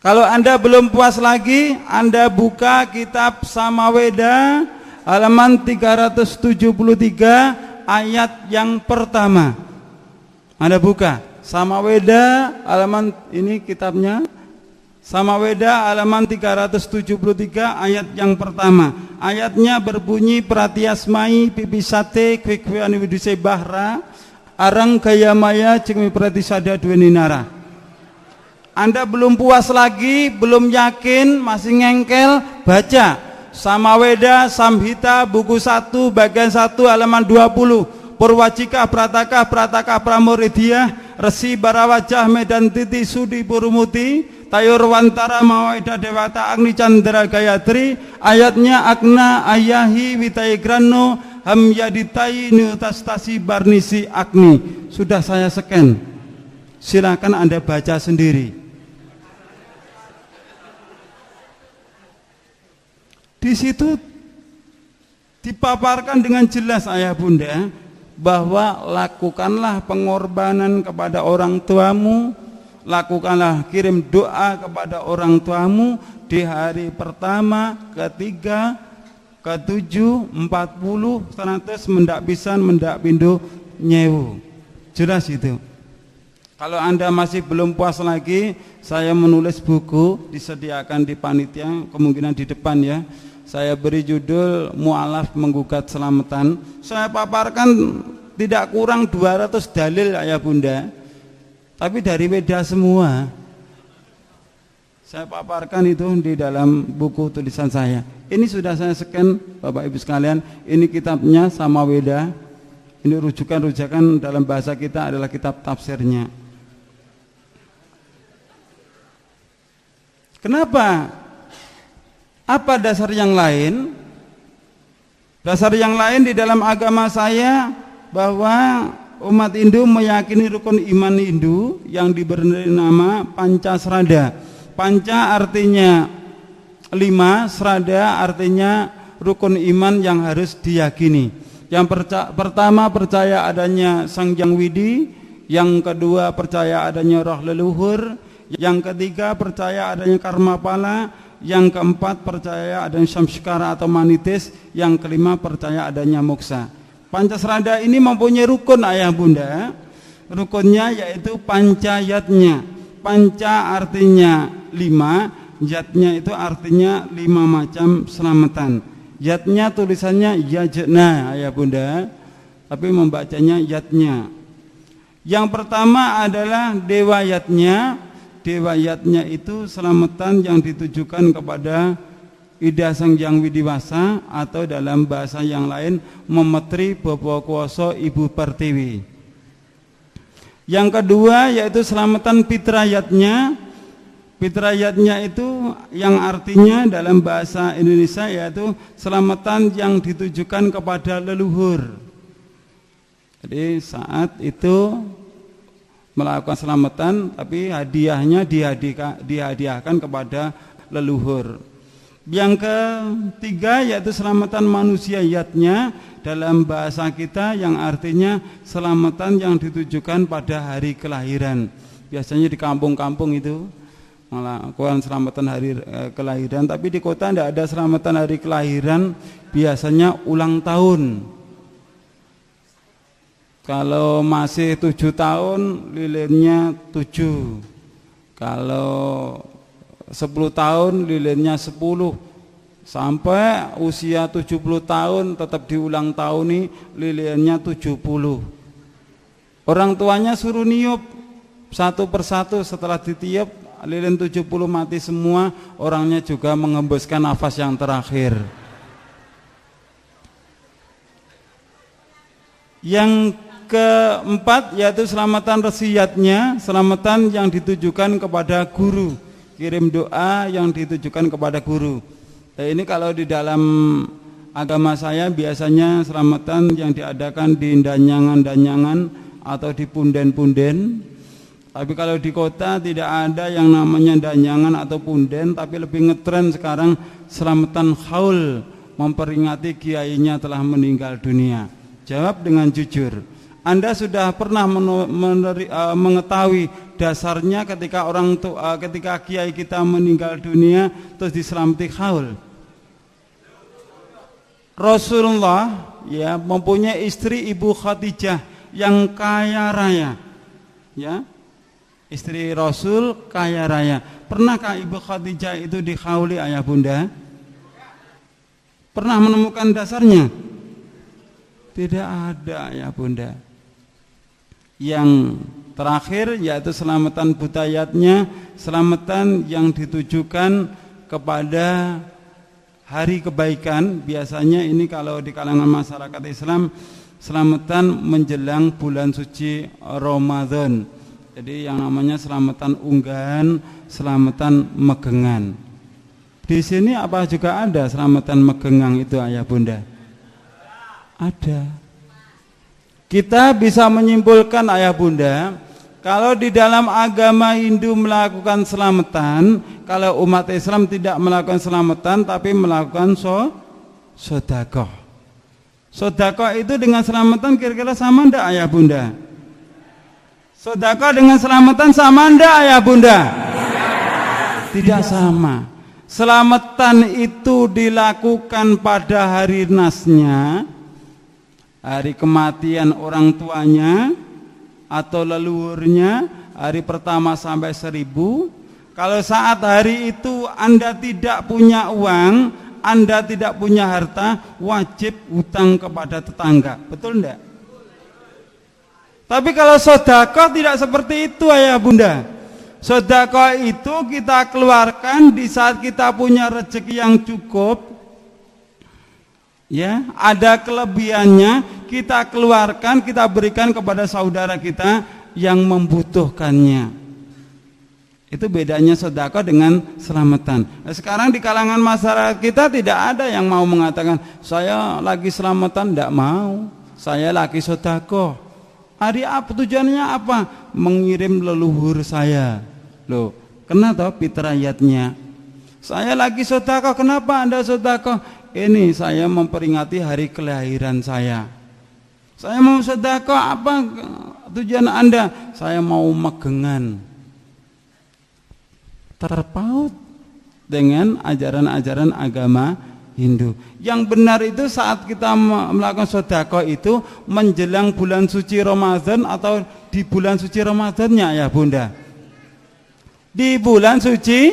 Kalau Anda belum puas lagi, Anda buka kitab Samaweda halaman 373 ayat yang pertama. Anda buka Samaweda halaman, ini kitabnya Samaweda halaman 373 ayat yang pertama. Ayatnya berbunyi, Pratiasmai pipisate kwekweani widuse bahra arang gaya maya cengmi pratisada dueninara. Anda belum puas lagi, belum yakin, masih ngengkel, baca Samaweda Samhita buku 1 bagian 1 halaman 20. Purwajika Prataka Prataka Pramuridya Resi Barawajah Medan Titi Sudi Purumuti Tayur Wantara Mawaida Dewata Agni Chandra Gayatri. Ayatnya Agna Ayahi Witayigrano Hamyaditai Nutastasi Barnisi Agni. Sudah saya scan, silakan Anda baca sendiri. Di situ dipaparkan dengan jelas ayah bunda bahwa lakukanlah pengorbanan kepada orang tuamu, lakukanlah kirim doa kepada orang tuamu di hari pertama, ketiga, ke-7, 40, 100, mendak pisan, mendak pindo, nyewu. Jelas itu. Kalau Anda masih belum puas lagi, saya menulis buku, disediakan di panitia, kemungkinan di depan ya. Saya beri judul Mu'alaf Menggugat Selamatan. Saya paparkan tidak kurang 200 dalil ayah bunda, tapi dari Weda semua. Saya paparkan itu di dalam buku tulisan saya. Ini sudah saya scan Bapak Ibu sekalian. Ini kitabnya Samaweda. Ini rujukan-rujukan dalam bahasa kita adalah kitab tafsirnya. Kenapa? Apa dasar yang lain? Dasar yang lain di dalam agama saya bahwa umat Hindu meyakini rukun iman Hindu yang diberi nama Pancasrada. Panca artinya 5, Srada artinya rukun iman yang harus diyakini. Yang pertama percaya adanya Sang Hyang Widi, yang kedua percaya adanya roh leluhur, yang ketiga percaya adanya karma pala, yang keempat percaya adanya samskara atau manitis, yang kelima percaya adanya moksa. Pancasrada ini mempunyai rukun ayah bunda. Rukunnya yaitu pancayatnya. Panca artinya 5, yatnya itu artinya 5 macam selamatan. Yatnya tulisannya yajna ayah bunda, tapi membacanya yatnya. Yang pertama adalah dewa yatnya. Dewa yatnya itu selamatan yang ditujukan kepada Ida Sang Hyang Widiwasa, atau dalam bahasa yang lain Memetri Bapa Kuwasa Ibu Pertiwi. Yang kedua yaitu selamatan fitrayatnya. Fitrayatnya itu yang artinya dalam bahasa Indonesia yaitu selamatan yang ditujukan kepada leluhur. Jadi saat itu melakukan selamatan tapi hadiahnya dihadiahkan kepada leluhur. Yang ketiga yaitu selamatan manusiayatnya dalam bahasa kita yang artinya selamatan yang ditujukan pada hari kelahiran. Biasanya di kampung-kampung itu melakukan selamatan hari kelahiran, tapi di kota tidak ada selamatan hari kelahiran, biasanya ulang tahun. Kalau masih 7 tahun lilinnya 7, kalau 10 tahun lilinnya 10, sampai usia 70 tahun tetap diulang tahun nih lilinnya 70. Orang tuanya suruh niup satu persatu, setelah ditiup lilin 70 mati semua, orangnya juga mengembuskan nafas yang terakhir. Yang keempat yaitu selamatan resiyatnya, selamatan yang ditujukan kepada guru, kirim doa yang ditujukan kepada guru. Ini kalau di dalam agama saya biasanya selamatan yang diadakan di danyangan-danyangan atau di punden-punden. Tapi kalau di kota tidak ada yang namanya danyangan atau punden, tapi lebih ngetren sekarang selamatan haul, memperingati kiainya telah meninggal dunia. Jawab dengan jujur, Anda sudah pernah mengetahui dasarnya ketika ketika kiai kita meninggal dunia terus diselamati haul? Rasulullah ya mempunyai istri Ibu Khadijah yang kaya raya, ya. Istri Rasul kaya raya. Pernahkah Ibu Khadijah itu dikhauli ayah bunda? Pernah menemukan dasarnya? Tidak ada ayah bunda. Yang terakhir yaitu selamatan budayatnya, selamatan yang ditujukan kepada hari kebaikan. Biasanya ini kalau di kalangan masyarakat Islam, selamatan menjelang bulan suci Ramadan. Jadi yang namanya selamatan unggahan, selamatan megengan. Di sini apa juga ada selamatan megengan itu ayah bunda? Ada. Kita bisa menyimpulkan ayah bunda, kalau di dalam agama Hindu melakukan selamatan, kalau umat Islam tidak melakukan selamatan tapi melakukan sedekah. Sedekah itu dengan selamatan kira-kira sama enggak ayah bunda? Sedekah dengan selamatan sama enggak ayah bunda? Tidak sama. Selamatan itu dilakukan pada hari nasnya, hari kematian orang tuanya atau leluhurnya, hari pertama sampai 1000. Kalau saat hari itu Anda tidak punya uang, Anda tidak punya harta, wajib hutang kepada tetangga. Betul enggak? Tapi kalau sedekah tidak seperti itu ayah bunda. Sedekah itu kita keluarkan di saat kita punya rezeki yang cukup, ya, ada kelebihannya, kita keluarkan, kita berikan kepada saudara kita yang membutuhkannya. Itu bedanya sedekah dengan selamatan. Nah, sekarang di kalangan masyarakat kita tidak ada yang mau mengatakan saya lagi selamatan, tidak mau. Saya lagi sedekah. Hari apa tujuannya apa? Mengirim leluhur saya. Loh, kenapa fitrayatnya? Saya lagi sedekah, kenapa Anda sedekah? Ini saya memperingati hari kelahiran saya. Saya mau sedekah, apa tujuan Anda? Saya mau megengan. Terpaut dengan ajaran-ajaran agama Hindu. Yang benar itu saat kita melakukan sedekah itu menjelang bulan suci Ramadan atau di bulan suci Ramadannya ya bunda? Di bulan suci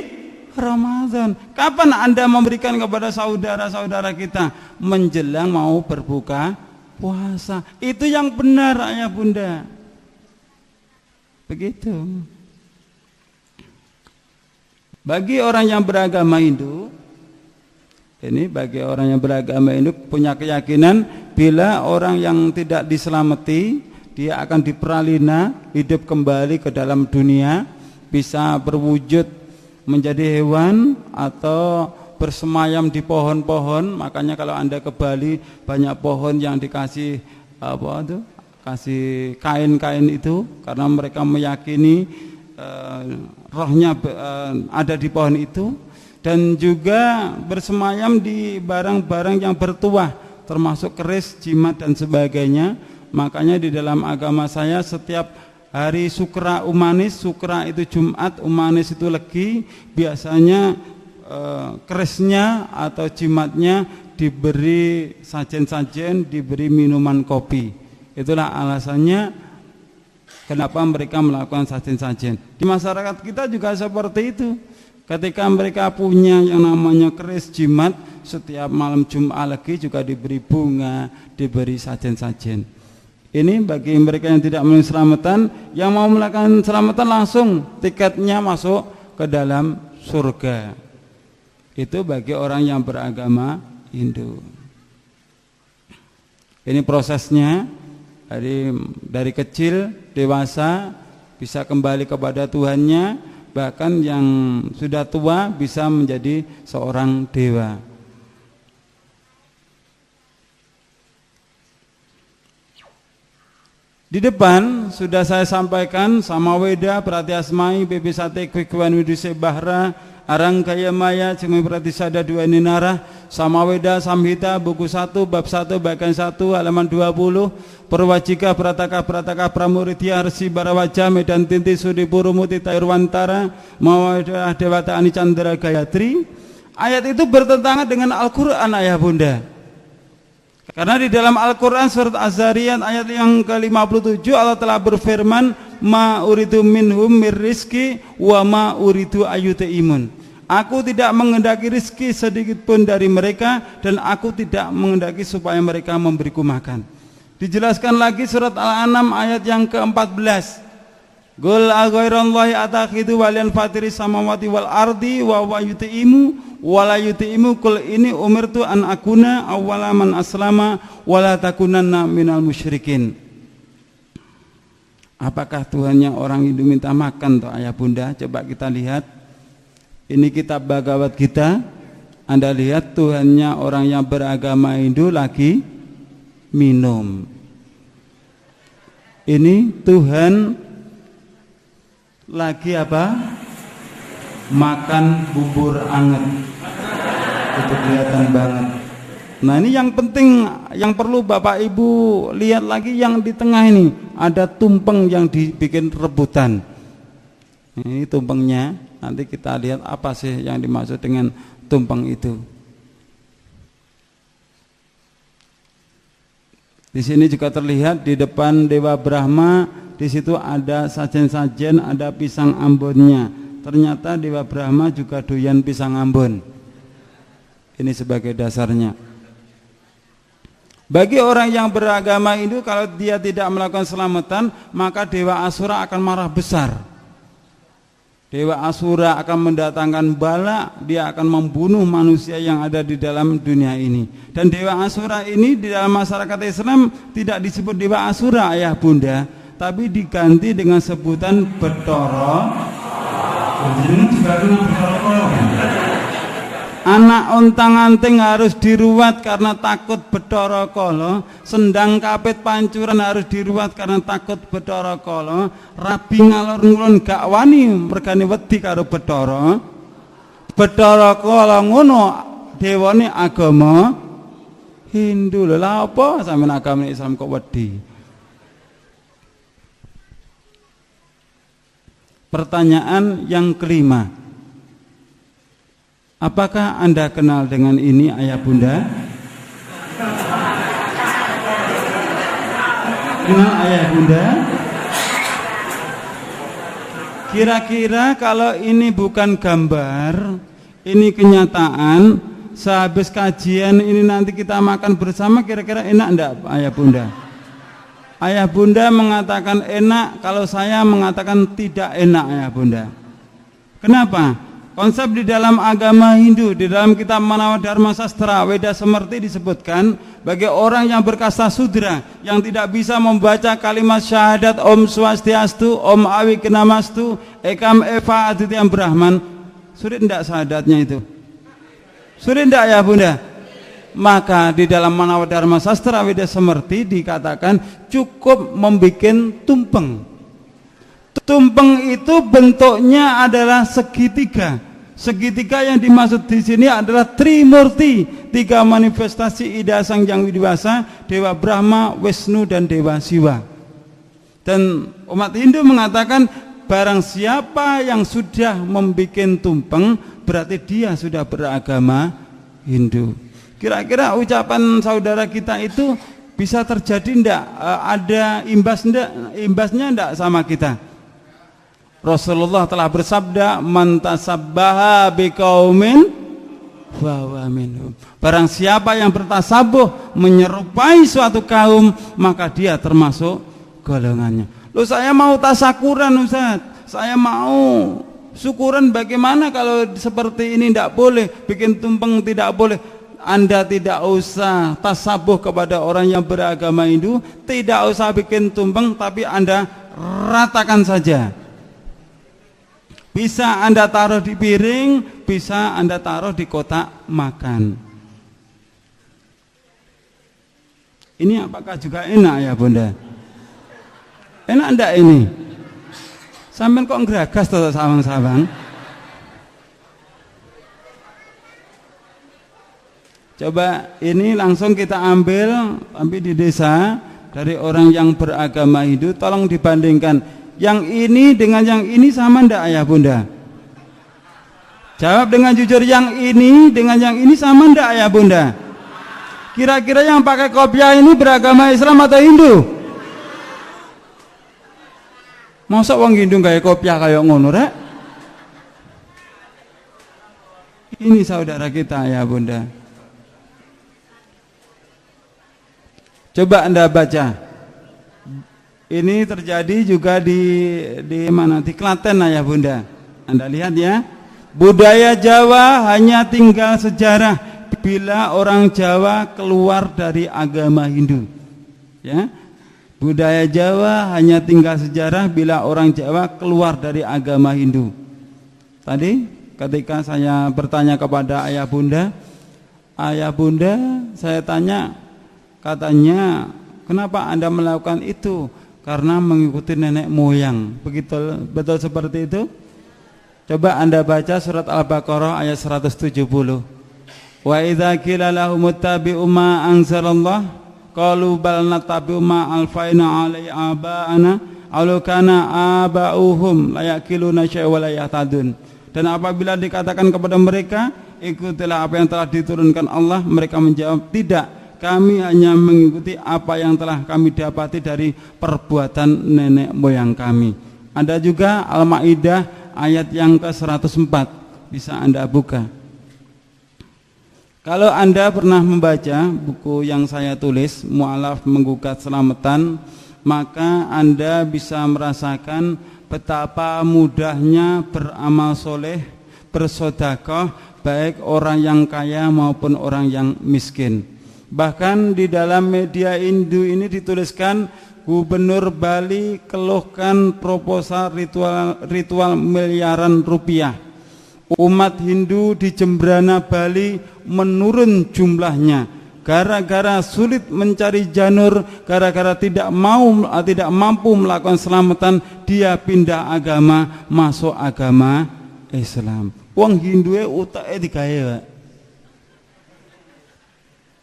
Ramadan. Kapan Anda memberikan kepada saudara-saudara kita? Menjelang mau berbuka puasa. Itu yang benar ayah bunda. Begitu. Bagi orang yang beragama Hindu, ini bagi orang yang beragama Hindu punya keyakinan bila orang yang tidak diselamati dia akan diperalina, hidup kembali ke dalam dunia, bisa berwujud menjadi hewan atau bersemayam di pohon-pohon. Makanya kalau Anda ke Bali banyak pohon yang dikasih kasih kain-kain itu, karena mereka meyakini rohnya ada di pohon itu. Dan juga bersemayam di barang-barang yang bertuah, termasuk keris, jimat dan sebagainya. Makanya di dalam agama saya setiap hari Sukra Umanis, Sukra itu Jumat, Umanis itu Legi, biasanya kerisnya atau jimatnya diberi sajen-sajen, diberi minuman kopi. Itulah alasannya kenapa mereka melakukan sajen-sajen. Di masyarakat kita juga seperti itu. Ketika mereka punya yang namanya keris, jimat, setiap malam Jumat Legi juga diberi bunga, diberi sajen-sajen. Ini bagi mereka yang tidak mau selamatan. Yang mau melakukan selamatan langsung tiketnya masuk ke dalam surga. Itu bagi orang yang beragama Hindu. Ini prosesnya dari kecil dewasa bisa kembali kepada Tuhannya. Bahkan yang sudah tua bisa menjadi seorang dewa. Di depan sudah saya sampaikan Samaweda, Pratyasmai, Bebesate, Kwekwan, Widuse, Bahra, Arangkaya Maya, Cemi Pratisada, Dua Ninara, Samaweda, Samhita, buku 1, bab 1, bagian 1, halaman 20, Perwajika, Prataka, Pramuridya, Resi, Barawaja, Medan Tinti, Sudi, Purumuti, Tairwantara, Mawada, Dewata, Ani, Chandra, Gayatri. Ayat itu bertentangan dengan Al-Quran, ayah bunda. Karena di dalam Al-Quran surat Az-Zariyat ayat yang ke-57 Allah telah berfirman, Ma uridu minhum mirrizki wa ma uridu ayyutaimun. Aku tidak mengendaki rizki sedikit pun dari mereka, dan aku tidak mengendaki supaya mereka memberiku makan. Dijelaskan lagi surat Al-An'am ayat yang ke-14. Qul aghairallahi atakhidu waliyan fatiris samawati wal ardi wa huwa yut'imu wa la yut'imu qul ini umirtu an akuna awwala man aslama wa la takunanna minal musyrikin. Apakah Tuhannya orang Hindu minta makan toh ayah bunda? Coba kita lihat. Ini kitab Bhagavad Gita. Anda lihat Tuhannya orang yang beragama Hindu lagi minum. Ini Tuhan lagi apa? Makan bubur anget. Itu kelihatan banget. Nah ini yang penting, yang perlu Bapak Ibu lihat lagi yang di tengah ini. Ada tumpeng yang dibikin rebutan. Ini tumpengnya. Nanti kita lihat apa sih yang dimaksud dengan tumpeng itu. Di sini juga terlihat di depan Dewa Brahma, di situ ada sajen-sajen, ada pisang ambonnya. Ternyata Dewa Brahma juga doyan pisang ambon. Ini sebagai dasarnya. Bagi orang yang beragama Hindu, kalau dia tidak melakukan selamatan, maka Dewa Asura akan marah besar. Dewa Asura akan mendatangkan bala, dia akan membunuh manusia yang ada di dalam dunia ini. Dan Dewa Asura ini di dalam masyarakat Islam tidak disebut Dewa Asura ayah bunda, tapi diganti dengan sebutan Betoro. Anak ontang-anting harus diruat karena takut Betara Kala. Sendang kapit pancuran harus diruat karena takut Betara Kala. Rabi ngalor ngulon gak wani mergane wedi karo Betara. Betara Kala ngono dewane agama Hindu. Lha apa sampeyan agama Islam kok wedi? Pertanyaan yang kelima. Apakah Anda kenal dengan ini ayah bunda? Kenal ayah bunda? Kira-kira kalau ini bukan gambar, ini kenyataan, sehabis kajian ini nanti kita makan bersama, kira-kira enak enggak ayah bunda? Ayah bunda mengatakan enak, kalau saya mengatakan tidak enak ayah bunda. Kenapa? Konsep di dalam agama Hindu, di dalam kitab Manawa Dharma Sastra Weda Semerti disebutkan bagi orang yang berkasta sudra yang tidak bisa membaca kalimat syahadat Om Swastiastu, Om Awikenamastu, Ekam Eva Aditya Brahman, sulit tidak syahadatnya itu? Sulit tidak ya Bunda? Maka di dalam Manawa Dharma Sastra Weda Semerti dikatakan cukup membuat tumpeng. Tumpeng itu bentuknya adalah segitiga. Segitiga yang dimaksud di sini adalah Trimurti, 3 manifestasi Ida Sang Hyang Widiwasa, Dewa Brahma, Wisnu dan Dewa Siwa. Dan umat Hindu mengatakan barang siapa yang sudah membuat tumpeng berarti dia sudah beragama Hindu. Kira-kira ucapan saudara kita itu bisa terjadi enggak? Ada imbasnya enggak sama kita? Rasulullah telah bersabda, man tasabbaha biqaumin fahuwa minhum. Barang siapa yang bertasabuh menyerupai suatu kaum, maka dia termasuk golongannya. Loh, saya mau tasakuran Ustaz, saya mau syukuran, bagaimana kalau seperti ini? Tidak boleh, bikin tumpeng tidak boleh. Anda tidak usah tasabuh kepada orang yang beragama Hindu, tidak usah bikin tumpeng, tapi Anda ratakan saja. Bisa Anda taruh di piring, bisa Anda taruh di kotak makan. Ini apakah juga enak ya Bunda? Enak enggak ini? Sampai kok ngeragas tuh sawang-sawang? Coba ini langsung kita ambil, tapi di desa dari orang yang beragama Hindu, tolong dibandingkan. Yang ini dengan yang ini sama ndak ayah Bunda? Jawab dengan jujur, yang ini dengan yang ini sama ndak ayah Bunda? Kira-kira yang pakai kopiah ini beragama Islam atau Hindu? Masa wong Hindu kayak kopiah kayak ngono rek? Ini saudara kita ayah Bunda. Coba Anda baca. Ini terjadi juga di mana? Di Klaten ayah Bunda. Anda lihat ya. Budaya Jawa hanya tinggal sejarah bila orang Jawa keluar dari agama Hindu. Ya. Budaya Jawa hanya tinggal sejarah bila orang Jawa keluar dari agama Hindu. Tadi ketika saya bertanya kepada ayah Bunda, saya tanya, katanya, kenapa Anda melakukan itu? Karena mengikuti nenek moyang. Betul seperti itu? Coba Anda baca surat Al-Baqarah ayat 170. Wa idza qila lahum ittabi'u ma anzalallah qalu bal nattabi'u ma alfaina 'alai aba'ana aw kana aba'uhum la yaqiluna syai'a wa la yahtadun. Dan apabila dikatakan kepada mereka, ikutilah apa yang telah diturunkan Allah, mereka menjawab, tidak, kami hanya mengikuti apa yang telah kami dapati dari perbuatan nenek moyang kami. Ada juga Al-Maidah ayat yang ke-104, bisa Anda buka. Kalau Anda pernah membaca buku yang saya tulis, Mu'alaf Menggugat Selamatan, maka Anda bisa merasakan betapa mudahnya beramal soleh, bersedekah, baik orang yang kaya maupun orang yang miskin. Bahkan di dalam media Hindu ini dituliskan, Gubernur Bali keluhkan proposal ritual miliaran rupiah. Umat Hindu di Jembrana Bali menurun jumlahnya gara-gara sulit mencari janur, gara-gara tidak mampu melakukan selamatan, dia pindah agama, masuk agama Islam. Wong Hindu utake digawe.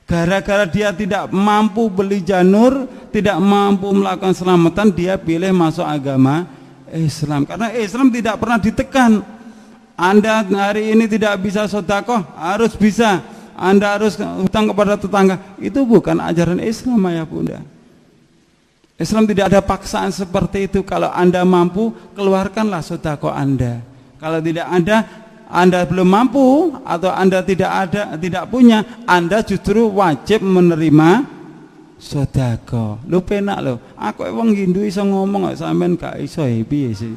Gara-gara dia tidak mampu beli janur, tidak mampu melakukan selamatan, dia pilih masuk agama Islam. Karena Islam tidak pernah ditekan. Anda hari ini tidak bisa sedekah, harus bisa. Anda harus hutang kepada tetangga. Itu bukan ajaran Islam ya Bunda. Islam tidak ada paksaan seperti itu. Kalau Anda mampu, keluarkanlah sedekah Anda. Kalau tidak ada, Anda belum mampu atau Anda tidak punya, Anda justru wajib menerima sedekah. Lu penak lo. Aku wong Hindu iso ngomong kok sampean gak iso piye sih.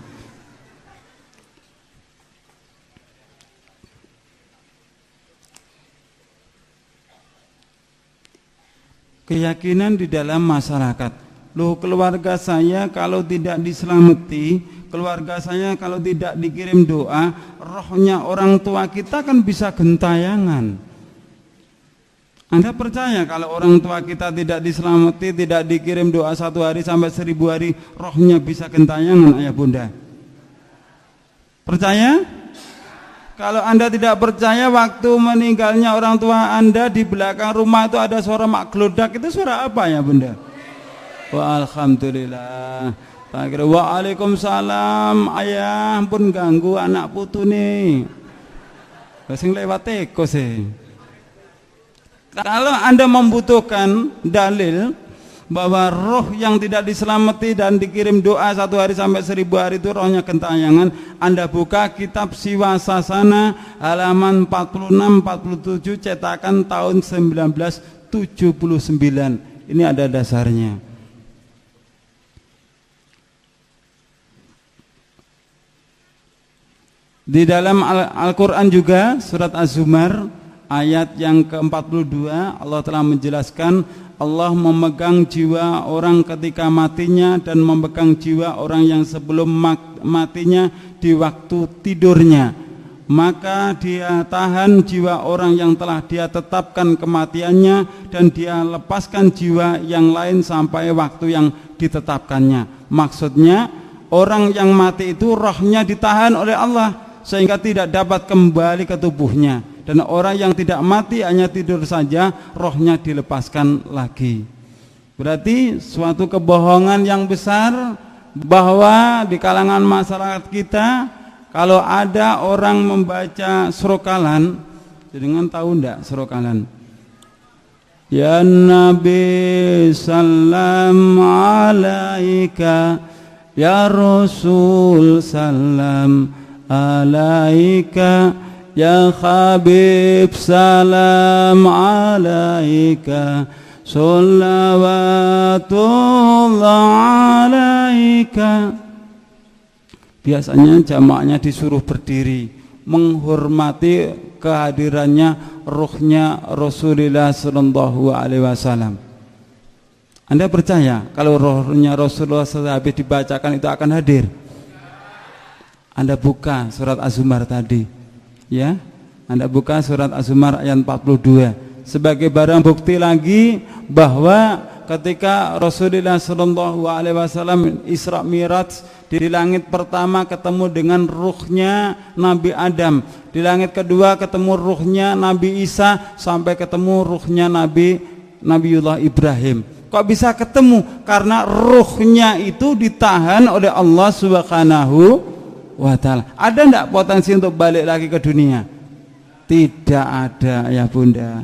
keyakinan di dalam masyarakat. Loh, keluarga saya kalau tidak diselamati, keluarga saya kalau tidak dikirim doa, rohnya orang tua kita kan bisa gentayangan. Anda percaya kalau orang tua kita tidak diselamati, tidak dikirim doa 1 hari sampai 1000 hari, rohnya bisa gentayangan, ayah bunda? Percaya? Kalau Anda tidak percaya, waktu meninggalnya orang tua Anda di belakang rumah itu ada suara mak gelodak, itu suara apa ya bunda? Wah, alhamdulillah. Waalaikumsalam, ayah pun ganggu anak putu nih. Sing lewat teko sih. Kalau Anda membutuhkan dalil bahwa roh yang tidak diselamati dan dikirim doa 1 hari sampai 1000 hari itu rohnya gentayangan, Anda buka kitab Siwasasana halaman 46-47 cetakan tahun 1979. Ini ada dasarnya. Di dalam Al-Quran juga surat Az-Zumar ayat yang ke-42 Allah telah menjelaskan, Allah memegang jiwa orang ketika matinya dan memegang jiwa orang yang sebelum matinya di waktu tidurnya. Maka dia tahan jiwa orang yang telah dia tetapkan kematiannya dan dia lepaskan jiwa yang lain sampai waktu yang ditetapkannya. Maksudnya orang yang mati itu rohnya ditahan oleh Allah sehingga tidak dapat kembali ke tubuhnya. Dan orang yang tidak mati hanya tidur saja, rohnya dilepaskan lagi. Berarti suatu kebohongan yang besar bahwa di kalangan masyarakat kita, kalau ada orang membaca surokalan, dengan tahu enggak surokalan? Ya Nabi salam alaika, ya Rasul salam alaika, ya Habib salam alaika, sholawatullah alaika. Biasanya jamaahnya disuruh berdiri menghormati kehadirannya ruhnya Rasulullah sallallahu alaihi wasallam. Anda percaya kalau ruhnya Rasulullah habis dibacakan itu akan hadir? Anda buka surat Az-Zumar tadi, ya. Anda buka surat Az-Zumar ayat 42 sebagai barang bukti lagi bahwa ketika Rasulullah sallallahu alaihi wasallam Isra Mi'raj, di langit pertama ketemu dengan ruhnya Nabi Adam, di langit kedua ketemu ruhnya Nabi Isa, sampai ketemu ruhnya Nabiullah Ibrahim. Kok bisa ketemu? Karena ruhnya itu ditahan oleh Allah Subhanahu wa ta'ala. Ada enggak potensi untuk balik lagi ke dunia? Tidak ada ya bunda.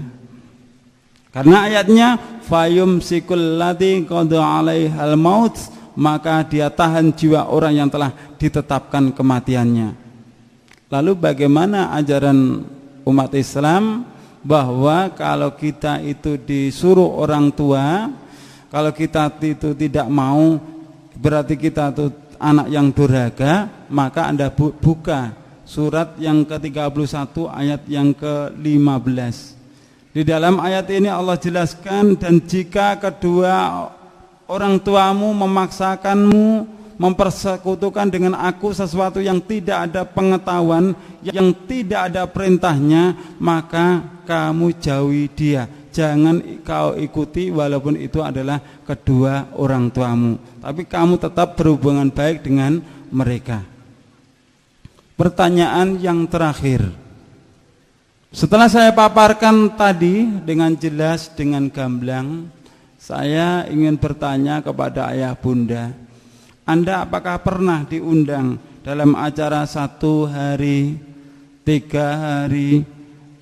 Karena ayatnya fayum sikul lati qada alaihal maut, maka dia tahan jiwa orang yang telah ditetapkan kematiannya. Lalu bagaimana ajaran umat Islam bahwa kalau kita itu disuruh orang tua, kalau kita itu tidak mau, berarti kita itu anak yang durhaka. Maka Anda buka surat yang ke-31 ayat yang ke-15. Di dalam ayat ini Allah jelaskan, dan jika kedua orang tuamu memaksakanmu mempersekutukan dengan aku sesuatu yang tidak ada pengetahuan, yang tidak ada perintahnya, maka kamu jauhi dia. Jangan kau ikuti walaupun itu adalah kedua orang tuamu, tapi kamu tetap berhubungan baik dengan mereka. Pertanyaan yang terakhir, setelah saya paparkan tadi dengan jelas, dengan gamblang, saya ingin bertanya kepada ayah bunda, Anda apakah pernah diundang dalam acara 1 hari, 3 hari,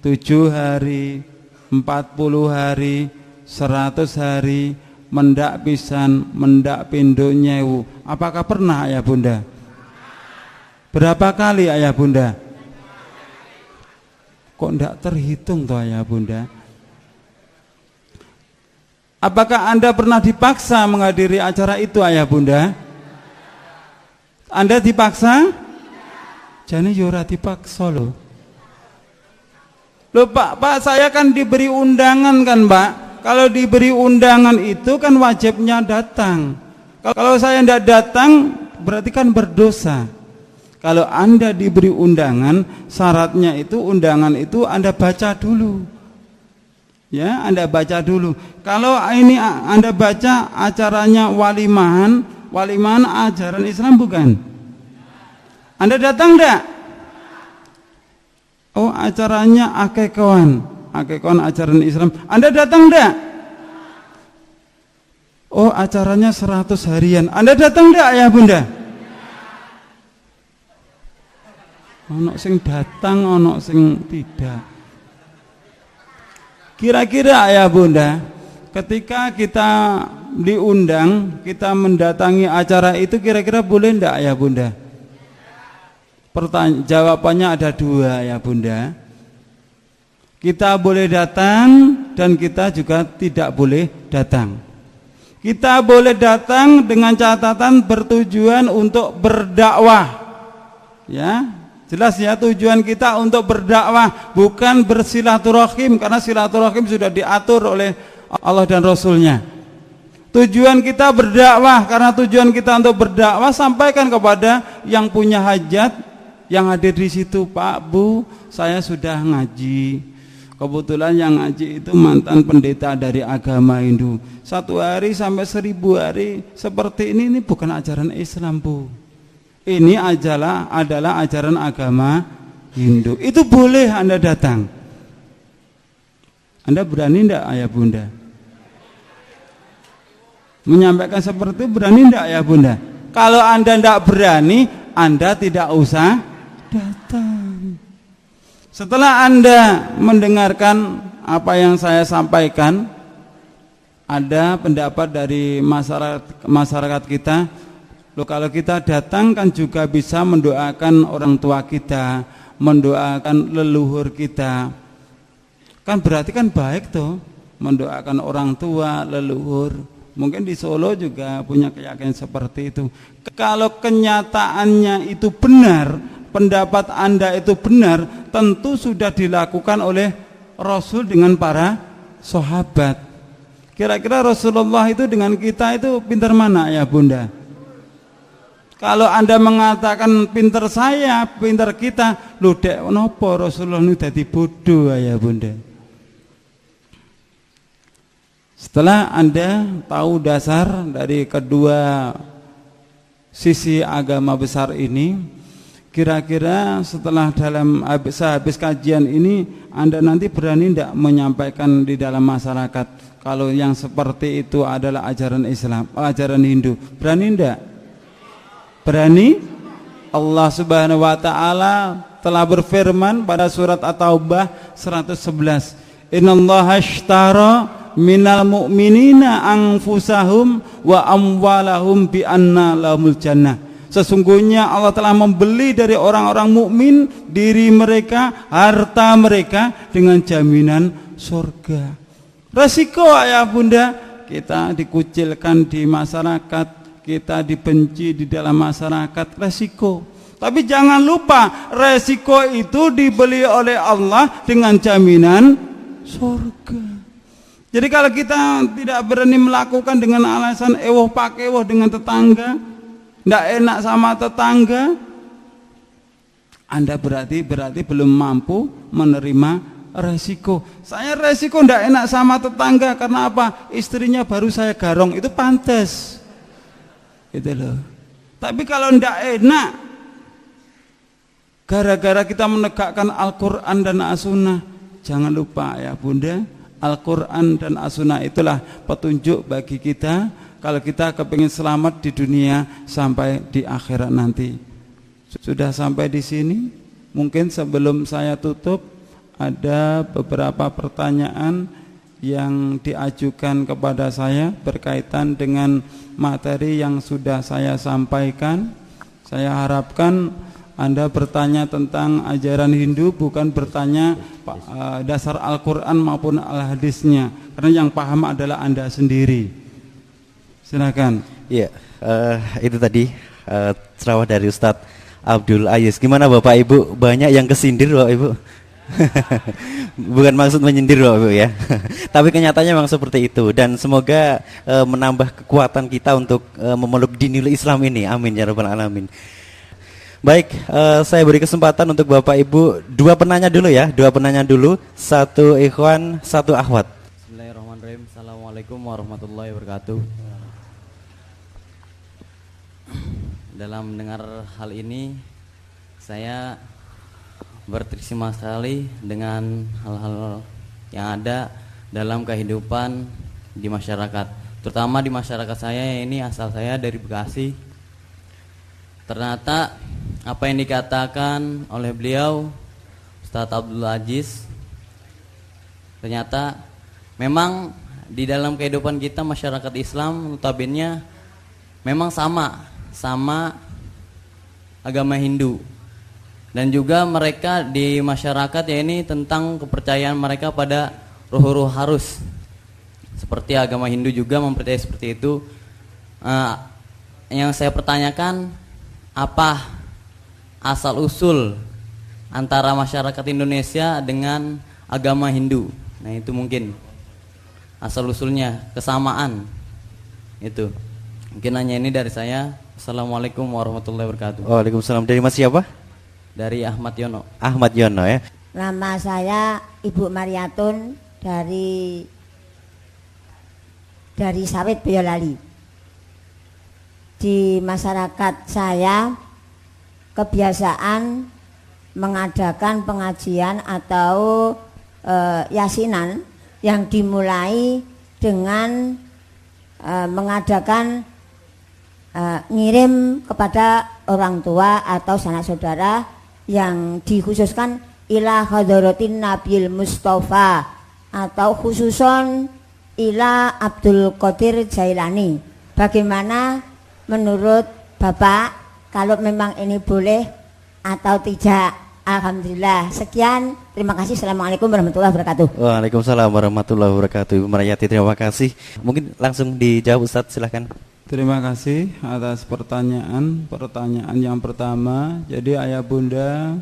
7 hari, 40 hari, 100 hari, mendak pisan, mendak pindo nyewu? Apakah pernah ayah bunda? Berapa kali ayah bunda? Kok ndak terhitung toh ayah bunda? Apakah Anda pernah dipaksa menghadiri acara itu ayah bunda? Anda dipaksa? Jane yo ora dipaksa loh. Loh pak, saya kan diberi undangan kan pak. Kalau diberi undangan itu kan wajibnya datang. Kalau saya tidak datang berarti kan berdosa. Kalau Anda diberi undangan, syaratnya itu undangan itu Anda baca dulu. Ya, Anda baca dulu. Kalau ini Anda baca acaranya walimahan ajaran Islam bukan? Anda datang enggak? Oh, acaranya akekawan ajaran Islam. Anda datang enggak? Oh, acaranya 100 harian. Anda datang enggak, Ayah Bunda? Ono sing datang, ono sing tidak. Kira-kira Ayah Bunda, ketika kita diundang, kita mendatangi acara itu kira-kira boleh enggak Ayah Bunda? Jawabannya ada 2 ya Bunda. Kita boleh datang dan kita juga tidak boleh datang. Kita boleh datang dengan catatan bertujuan untuk berdakwah. Ya, jelas ya, tujuan kita untuk berdakwah, bukan bersilaturahim, karena silaturahim sudah diatur oleh Allah dan Rasulnya. Tujuan kita berdakwah, karena tujuan kita untuk berdakwah, sampaikan kepada yang punya hajat, yang hadir di situ. Pak, Bu, saya sudah ngaji. Kebetulan yang ngaji itu mantan pendeta dari agama Hindu. 1 hari sampai 1000 hari seperti ini bukan ajaran Islam, Bu. Ini adalah ajaran agama Hindu. Itu boleh Anda datang. Anda berani enggak Ayah Bunda? Menyampaikan seperti itu berani enggak Ayah Bunda? Kalau Anda enggak berani, Anda tidak usah datang. Setelah Anda mendengarkan apa yang saya sampaikan, ada pendapat dari masyarakat kita, loh, kalau kita datang kan juga bisa mendoakan orang tua kita, mendoakan leluhur kita. Kan berarti kan baik tuh, mendoakan orang tua, leluhur. Mungkin di Solo juga punya keyakinan seperti itu. Kalau kenyataannya itu benar, pendapat Anda itu benar, tentu sudah dilakukan oleh Rasul dengan para sahabat. Kira-kira Rasulullah itu dengan kita itu pintar mana ya Bunda? Kalau Anda mengatakan pintar saya, pintar kita, lho dek nopo Rasulullah ini dadi bodoh ya Bunda. Setelah Anda tahu dasar dari kedua sisi agama besar ini, kira-kira setelah sehabis kajian ini Anda nanti berani tidak menyampaikan di dalam masyarakat kalau yang seperti itu adalah ajaran Islam, ajaran Hindu? Berani tidak? Berani? Allah Subhanahu wa taala telah berfirman pada surat At-Taubah 111, "Innallaha ashtara minal mu'minina anfusahum wa amwalahum bi anna lahumul jannah." Sesungguhnya Allah telah membeli dari orang-orang mukmin diri mereka, harta mereka dengan jaminan surga. Resiko Ayah Bunda, kita dikucilkan di masyarakat, kita dibenci di dalam masyarakat, resiko. Tapi jangan lupa, resiko itu dibeli oleh Allah dengan jaminan surga. Jadi kalau kita tidak berani melakukan dengan alasan ewoh pakewoh dengan tetangga, tidak enak sama tetangga, Anda berarti belum mampu menerima resiko. Saya resiko tidak enak sama tetangga karena apa? Istrinya baru saya garong, itu pantas. Gitu loh. Tapi kalau tidak enak gara-gara kita menegakkan Al-Quran dan As-Sunnah, jangan lupa ya Bunda, Al-Quran dan As-Sunnah itulah petunjuk bagi kita kalau kita kepingin selamat di dunia sampai di akhirat nanti. Sudah sampai di sini. Mungkin sebelum saya tutup, ada beberapa pertanyaan yang diajukan kepada saya berkaitan dengan materi yang sudah saya sampaikan. Saya harapkan Anda bertanya tentang ajaran Hindu, bukan bertanya dasar Al-Quran maupun Al-Hadisnya, karena yang paham adalah Anda sendiri. Silakan. Iya, itu tadi ceramah dari Ustadz Abdul Aziz. Gimana Bapak Ibu? Banyak yang kesindir Bapak Ibu? Bukan maksud menyindir loh Bu ya. Tapi kenyataannya memang seperti itu, dan semoga menambah kekuatan kita untuk memeluk dinul Islam ini. Amin ya rabbal alamin. Baik, saya beri kesempatan untuk Bapak Ibu dua penanya dulu, satu ikhwan, satu akhwat. Bismillahirrahmanirrahim. Assalamualaikum warahmatullahi wabarakatuh. Dalam mendengar hal ini, saya berterima sekali dengan hal-hal yang ada dalam kehidupan di masyarakat, terutama di masyarakat saya. Ini asal saya dari Bekasi. Ternyata apa yang dikatakan oleh beliau Ustadz Abdul Aziz, ternyata memang di dalam kehidupan kita masyarakat Islam notabene memang sama agama Hindu. Dan juga mereka di masyarakat ya ini tentang kepercayaan mereka pada ruh-ruh harus. Seperti agama Hindu juga mempercayai seperti itu. Yang saya pertanyakan, apa asal usul antara masyarakat Indonesia dengan agama Hindu? Nah itu mungkin asal usulnya, kesamaan itu. Mungkin hanya ini dari saya. Assalamualaikum warahmatullahi wabarakatuh. Waalaikumsalam. Dari Mas siapa? Dari Ahmad Yono. Ahmad Yono ya. Nama saya Ibu Mariatun dari Sawit Boyolali. Di masyarakat saya kebiasaan mengadakan pengajian atau yasinan yang dimulai dengan mengadakan ngirim kepada orang tua atau sanak saudara yang dikhususkan ila hadratin Nabil Mustafa atau khususon ila Abdul Qadir Jailani. Bagaimana menurut Bapak, kalau memang ini boleh atau tidak? Alhamdulillah. Sekian, terima kasih. Assalamualaikum warahmatullahi wabarakatuh. Waalaikumsalam warahmatullahi wabarakatuh. Ibu Mariyati, terima kasih. Mungkin langsung dijawab Ustadz, silahkan. Terima kasih atas pertanyaan yang pertama. Jadi ayah bunda,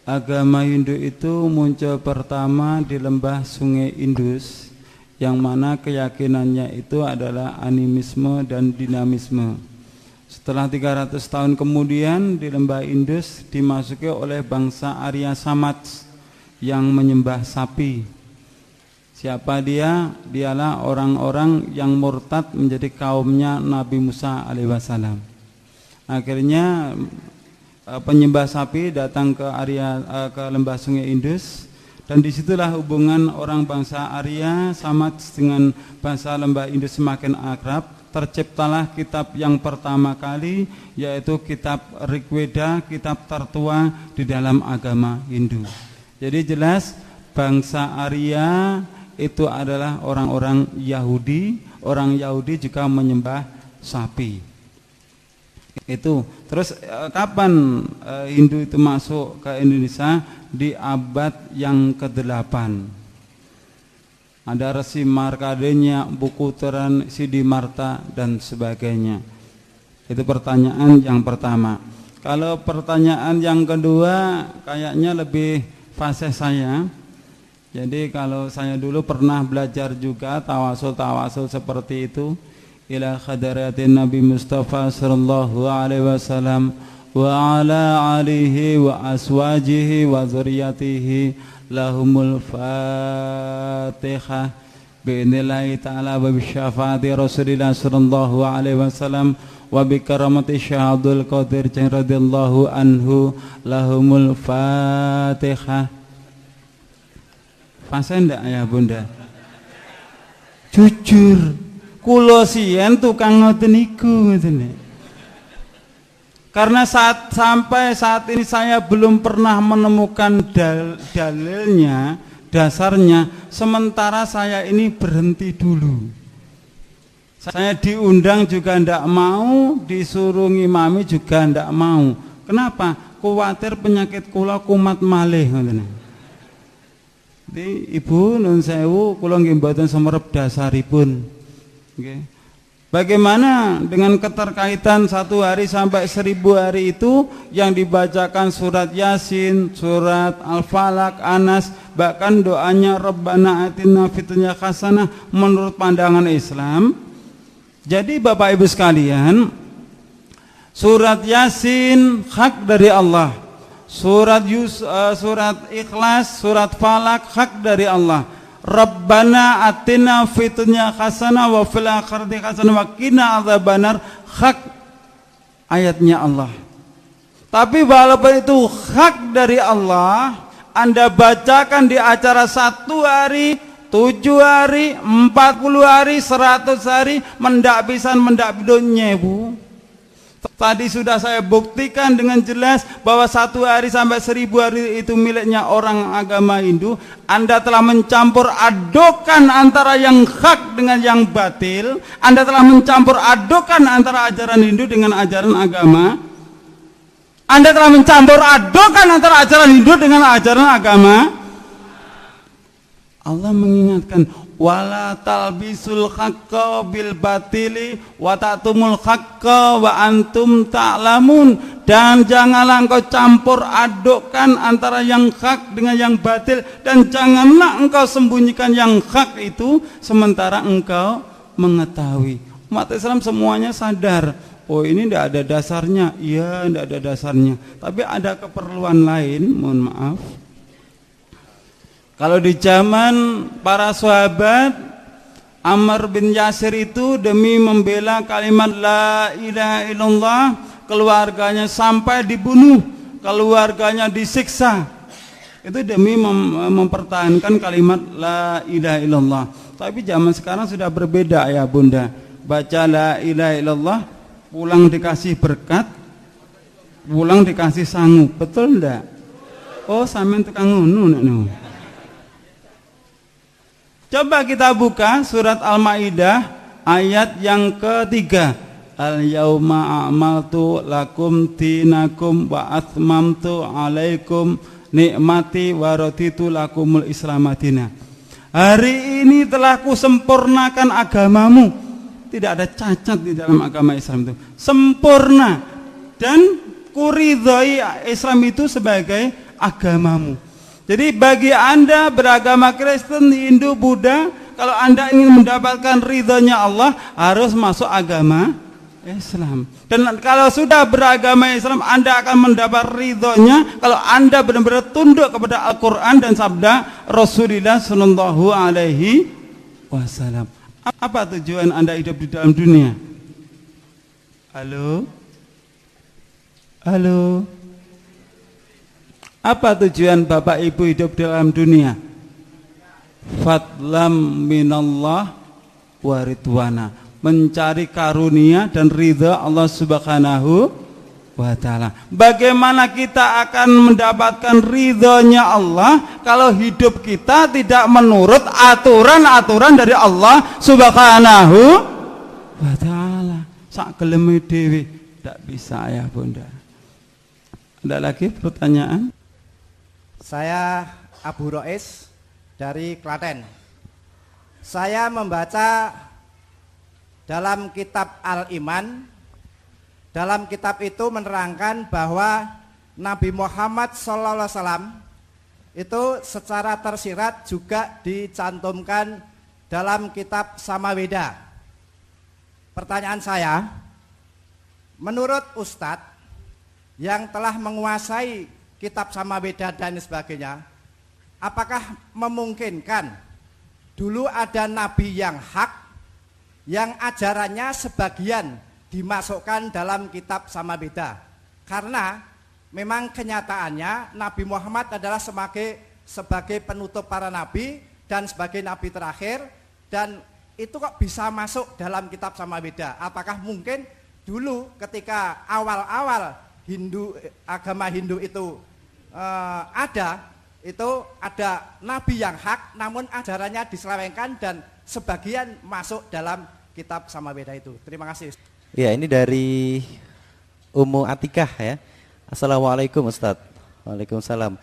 agama Hindu itu muncul pertama di lembah Sungai Indus, yang mana keyakinannya itu adalah animisme dan dinamisme. Setelah 300 tahun kemudian di lembah Indus dimasuki oleh bangsa Arya Samaj yang menyembah sapi. Siapa dia? Dialah orang-orang yang murtad menjadi kaumnya Nabi Musa alaihissalam. Akhirnya penyembah sapi datang ke lembah Sungai Indus, dan disitulah hubungan orang bangsa Arya Samaj dengan bangsa lembah Indus semakin akrab. Terciptalah kitab yang pertama kali, yaitu kitab Rigveda, kitab tertua di dalam agama Hindu. Jadi jelas bangsa Arya itu adalah orang-orang Yahudi. Orang Yahudi juga menyembah sapi. Itu. Terus kapan Hindu itu masuk ke Indonesia? Di abad yang ke-8. Ada Resi Markadenya, Buku Teran Siddhimarta dan sebagainya. Itu pertanyaan yang pertama. Kalau pertanyaan yang kedua kayaknya lebih fasih saya. Jadi kalau saya dulu pernah belajar juga tawasul seperti itu, ila khadaratin Nabi Mustafa sallallahu alaihi wasallam wa ala alihi wa aswajihi wa dzurriyyatihi lahumul fatihah bi'idnillahi ta'ala wa bisyafaati Rasulillah sallallahu alaihi wasallam wa bi karamati Syahadul Qadir radhiyallahu anhu lahumul fatihah. Fase ndak ya bunda? Jujur, kula sien tukang ngoten niku ngoten. Karena sampai saat ini saya belum pernah menemukan dalilnya, dasarnya. Sementara saya ini berhenti dulu. Saya diundang juga ndak mau, disuruh ngimami juga ndak mau. Kenapa? Kuwatir penyakit kula kumat malih ngoten. Ibu nun sewu kula nggih mboten semerep dasaripun. Nggih. Bagaimana dengan keterkaitan 1 hari sampai 1000 hari itu yang dibacakan surat Yasin, surat Al-Falaq, Anas, bahkan doanya Rabbana atina fid dunya hasanah menurut pandangan Islam. Jadi Bapak Ibu sekalian, surat Yasin hak dari Allah, surat Ikhlas, surat Falaq hak dari Allah. Rabbana atina fid dunya hasanah wa fil akhirati hasanah wa qina adzabannar hak ayatnya Allah. Tapi walaupun itu hak dari Allah, Anda bacakan di acara 1 hari, 7 hari, 40 hari, 100 hari, mendak pisan mendak bidonnya, Bu. Tadi sudah saya buktikan dengan jelas bahwa 1 hari sampai 1000 hari itu miliknya orang agama Hindu. Anda telah mencampur adukan antara yang hak dengan yang batil. Anda telah mencampur adukan antara ajaran Hindu dengan ajaran agama. Anda telah mencampur adukan antara ajaran Hindu dengan ajaran agama. Allah mengingatkan, wala talbisul haqqa bil batili wa ta'tumul haqqa wa antum ta'lamun. Dan janganlah engkau campur adukkan antara yang hak dengan yang batil, dan janganlah engkau sembunyikan yang hak itu sementara engkau mengetahui. Umat Islam semuanya sadar, oh ini tidak ada dasarnya. Iya, tidak ada dasarnya, tapi ada keperluan lain. Mohon maaf, kalau di zaman para sahabat, Ammar bin Yasir itu demi membela kalimat la ilaha illallah, keluarganya sampai dibunuh, keluarganya disiksa. Itu demi mempertahankan kalimat la ilaha illallah. Tapi zaman sekarang sudah berbeda ya Bunda. Baca la ilaha illallah, pulang dikasih berkat, pulang dikasih sangu. Betul enggak? Oh, sampean tukang ngono nek no. Coba kita buka surat Al-Maidah ayat yang ketiga. Al-yauma a'maltu lakum dinakum wa atmamtu alaikum nikmati wa raditu lakumul islamadina. Hari ini telah kusempurnakan agamamu. Tidak ada cacat di dalam agama Islam itu. Sempurna. Dan kuridhoi Islam itu sebagai agamamu. Jadi bagi Anda beragama Kristen, Hindu, Buddha, kalau Anda ingin mendapatkan ridhonya Allah, harus masuk agama Islam. Dan kalau sudah beragama Islam, Anda akan mendapat ridhonya kalau Anda benar-benar tunduk kepada Al-Quran dan sabda Rasulullah Sallallahu Alaihi Wasallam. Apa tujuan Anda hidup di dalam dunia? Halo? Halo? Apa tujuan Bapak Ibu hidup dalam dunia? Fadlam minallah wa ridwana, mencari karunia dan ridha Allah Subhanahu wa ta'ala. Bagaimana kita akan mendapatkan ridhonya Allah kalau hidup kita tidak menurut aturan-aturan dari Allah Subhanahu wa ta'ala? Sak geleme dhewe tidak bisa ya Bunda. Ada lagi pertanyaan? Saya Abu Rois dari Klaten. Saya membaca dalam kitab Al-Iman. Dalam kitab itu menerangkan bahwa Nabi Muhammad SAW itu secara tersirat juga dicantumkan dalam kitab Samaweda. Pertanyaan saya, menurut Ustadz yang telah menguasai kitab Samaweda dan sebagainya, apakah memungkinkan dulu ada nabi yang hak yang ajarannya sebagian dimasukkan dalam kitab Samaweda? Karena memang kenyataannya Nabi Muhammad adalah sebagai penutup para nabi dan sebagai nabi terakhir, dan itu kok bisa masuk dalam kitab Samaweda? Apakah mungkin dulu ketika awal-awal agama Hindu itu ada nabi yang hak namun ajarannya diselewengkan dan sebagian masuk dalam kitab Samaweda itu. Terima kasih. Ya, ini dari Ummu Atikah ya. Assalamualaikum Ustadz. Waalaikumsalam.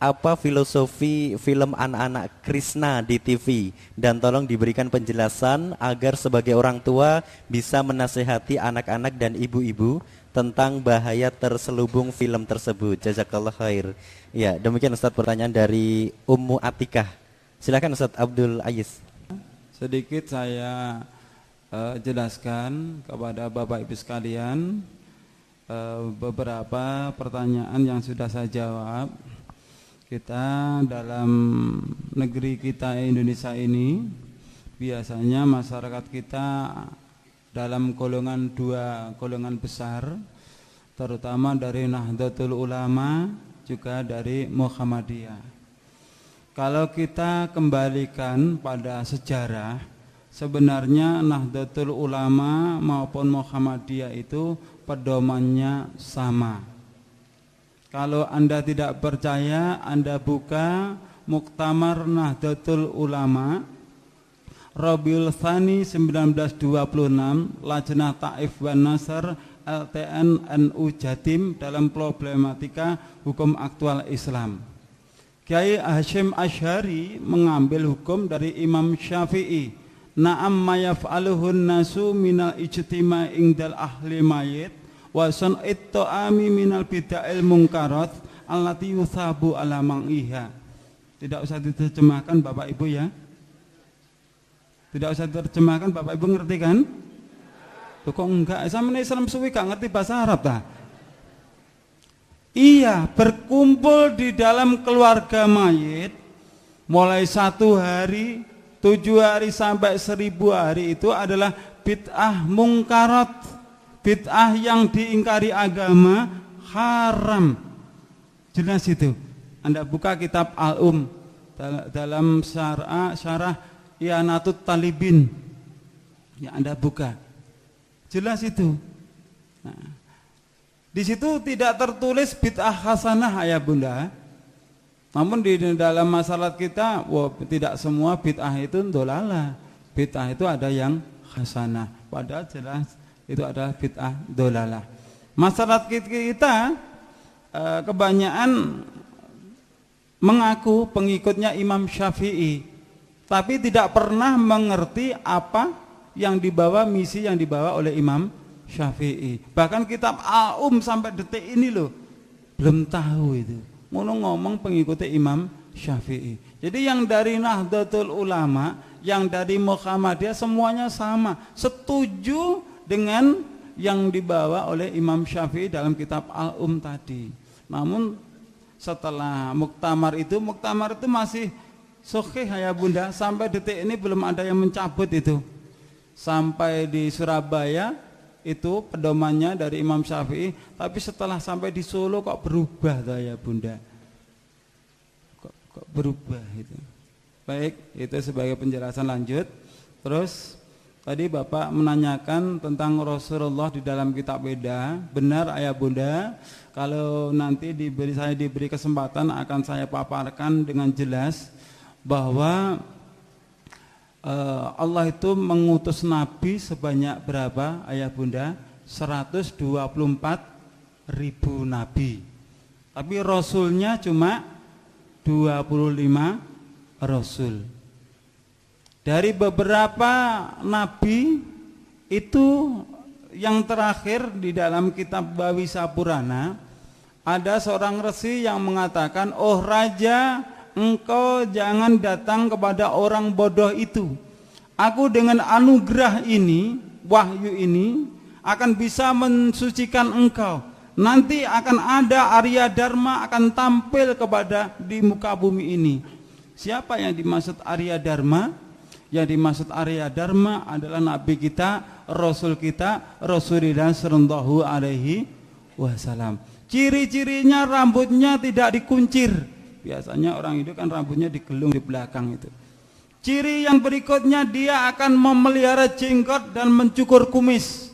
apa filosofi film anak-anak Krishna di TV, dan tolong diberikan penjelasan agar sebagai orang tua bisa menasehati anak-anak dan ibu-ibu tentang bahaya terselubung film tersebut. Jazakallah khair. Ya, demikian Ustadz pertanyaan dari Ummu Atikah. Silakan Ustadz Abdul Aziz. Sedikit saya jelaskan kepada Bapak Ibu sekalian beberapa pertanyaan yang sudah saya jawab. Kita dalam negeri kita Indonesia ini biasanya masyarakat kita dalam dua golongan besar, terutama dari Nahdlatul Ulama juga dari Muhammadiyah. Kalau kita kembalikan pada sejarah, sebenarnya Nahdlatul Ulama maupun Muhammadiyah itu pedomannya sama. Kalau Anda tidak percaya, Anda buka Muktamar Nahdlatul Ulama Rabiul Tsani 1926, Lajnah Taif wan Nasr LTN NU Jatim dalam problematika hukum aktual Islam. Kiai Hasyim Asy'ari mengambil hukum dari Imam Syafi'i. Na'am ma yaf'aluhun nasu minal ijtima' indal ahli mayit wa sun'it ta'ami minal bid'il munkarat allati yuthabu ala mang'iha. Tidak usah diterjemahkan Bapak Ibu ya. Tidak usah diterjemahkan Bapak Ibu, ngerti kan? Tuh kok enggak? Sama Islam suwi gak ngerti bahasa Arab ta? Iya, berkumpul di dalam keluarga mayit mulai 1 hari, 7 hari sampai 1000 hari itu adalah bid'ah mungkarat, bid'ah yang diingkari agama, haram. Jelas itu. Anda buka kitab Al-Um dalam syarah I'anatut Talibin. Ya, Anda buka. Jelas itu. Nah, di situ tidak tertulis bid'ah hasanah ayah bunda. Namun di dalam masyarakat kita, tidak semua bid'ah itu dolalah. Bid'ah itu ada yang hasanah. Padahal jelas itu adalah bid'ah dolalah. Masyarakat kita kebanyakan mengaku pengikutnya Imam Syafi'i, tapi tidak pernah mengerti apa yang dibawa, misi yang dibawa oleh Imam Syafi'i. Bahkan kitab Al-Um sampai detik ini loh belum tahu itu. Ngomong pengikutnya Imam Syafi'i. Jadi yang dari Nahdlatul Ulama, yang dari Muhammadiyah semuanya sama, setuju dengan yang dibawa oleh Imam Syafi'i dalam kitab Al-Um tadi. Namun setelah muktamar itu masih sahih ya bunda, sampai detik ini belum ada yang mencabut itu. Sampai di Surabaya itu pedomannya dari Imam Syafi'i, tapi setelah sampai di Solo kok berubah ya bunda, kok berubah itu. Baik, itu sebagai penjelasan lanjut. Terus tadi Bapak menanyakan tentang Rasulullah di dalam kitab Weda. Benar ayah bunda, kalau nanti saya diberi kesempatan akan saya paparkan dengan jelas bahwa Allah itu mengutus Nabi sebanyak berapa ayah bunda? 124.000 Nabi. Tapi Rasulnya cuma 25 Rasul. Dari beberapa Nabi itu yang terakhir di dalam kitab Bawisa Purana, ada seorang resi yang mengatakan, oh Raja, engkau jangan datang kepada orang bodoh itu. Aku dengan anugerah ini, wahyu ini, akan bisa mensucikan engkau. Nanti akan ada Arya Dharma akan tampil di muka bumi ini. Siapa yang dimaksud Arya Dharma? Yang dimaksud Arya Dharma adalah Nabi kita, Rasul kita, Rasulullah Sallallahu Alaihi Wasallam. Ciri-cirinya rambutnya tidak dikuncir. Biasanya orang itu kan rambutnya digelung di belakang itu. Ciri yang berikutnya, dia akan memelihara jenggot dan mencukur kumis.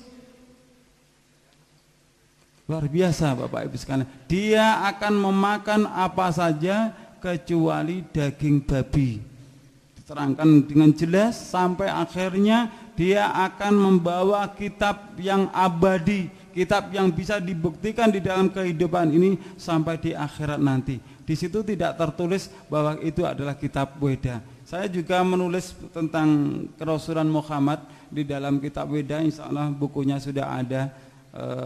Luar biasa Bapak Ibu sekalian. Dia akan memakan apa saja kecuali daging babi. Diterangkan dengan jelas sampai akhirnya dia akan membawa kitab yang abadi, kitab yang bisa dibuktikan di dalam kehidupan ini sampai di akhirat nanti. Di situ tidak tertulis bahwa itu adalah kitab Weda. Saya juga menulis tentang kerasulan Muhammad di dalam kitab Weda. Insya Allah bukunya sudah ada.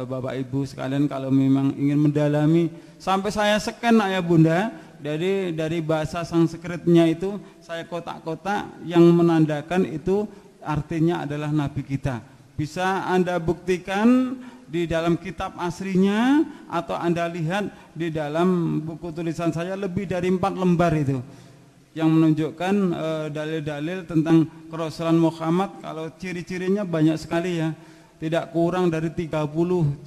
Bapak Ibu sekalian kalau memang ingin mendalami, sampai saya scan ayah bunda, dari bahasa Sanskritnya itu saya kotak-kotak yang menandakan itu artinya adalah Nabi kita. Bisa Anda buktikan di dalam kitab aslinya, atau Anda lihat di dalam buku tulisan saya lebih dari 4 lembar itu yang menunjukkan dalil-dalil tentang kerasulan Muhammad. Kalau ciri-cirinya banyak sekali ya, tidak kurang dari 30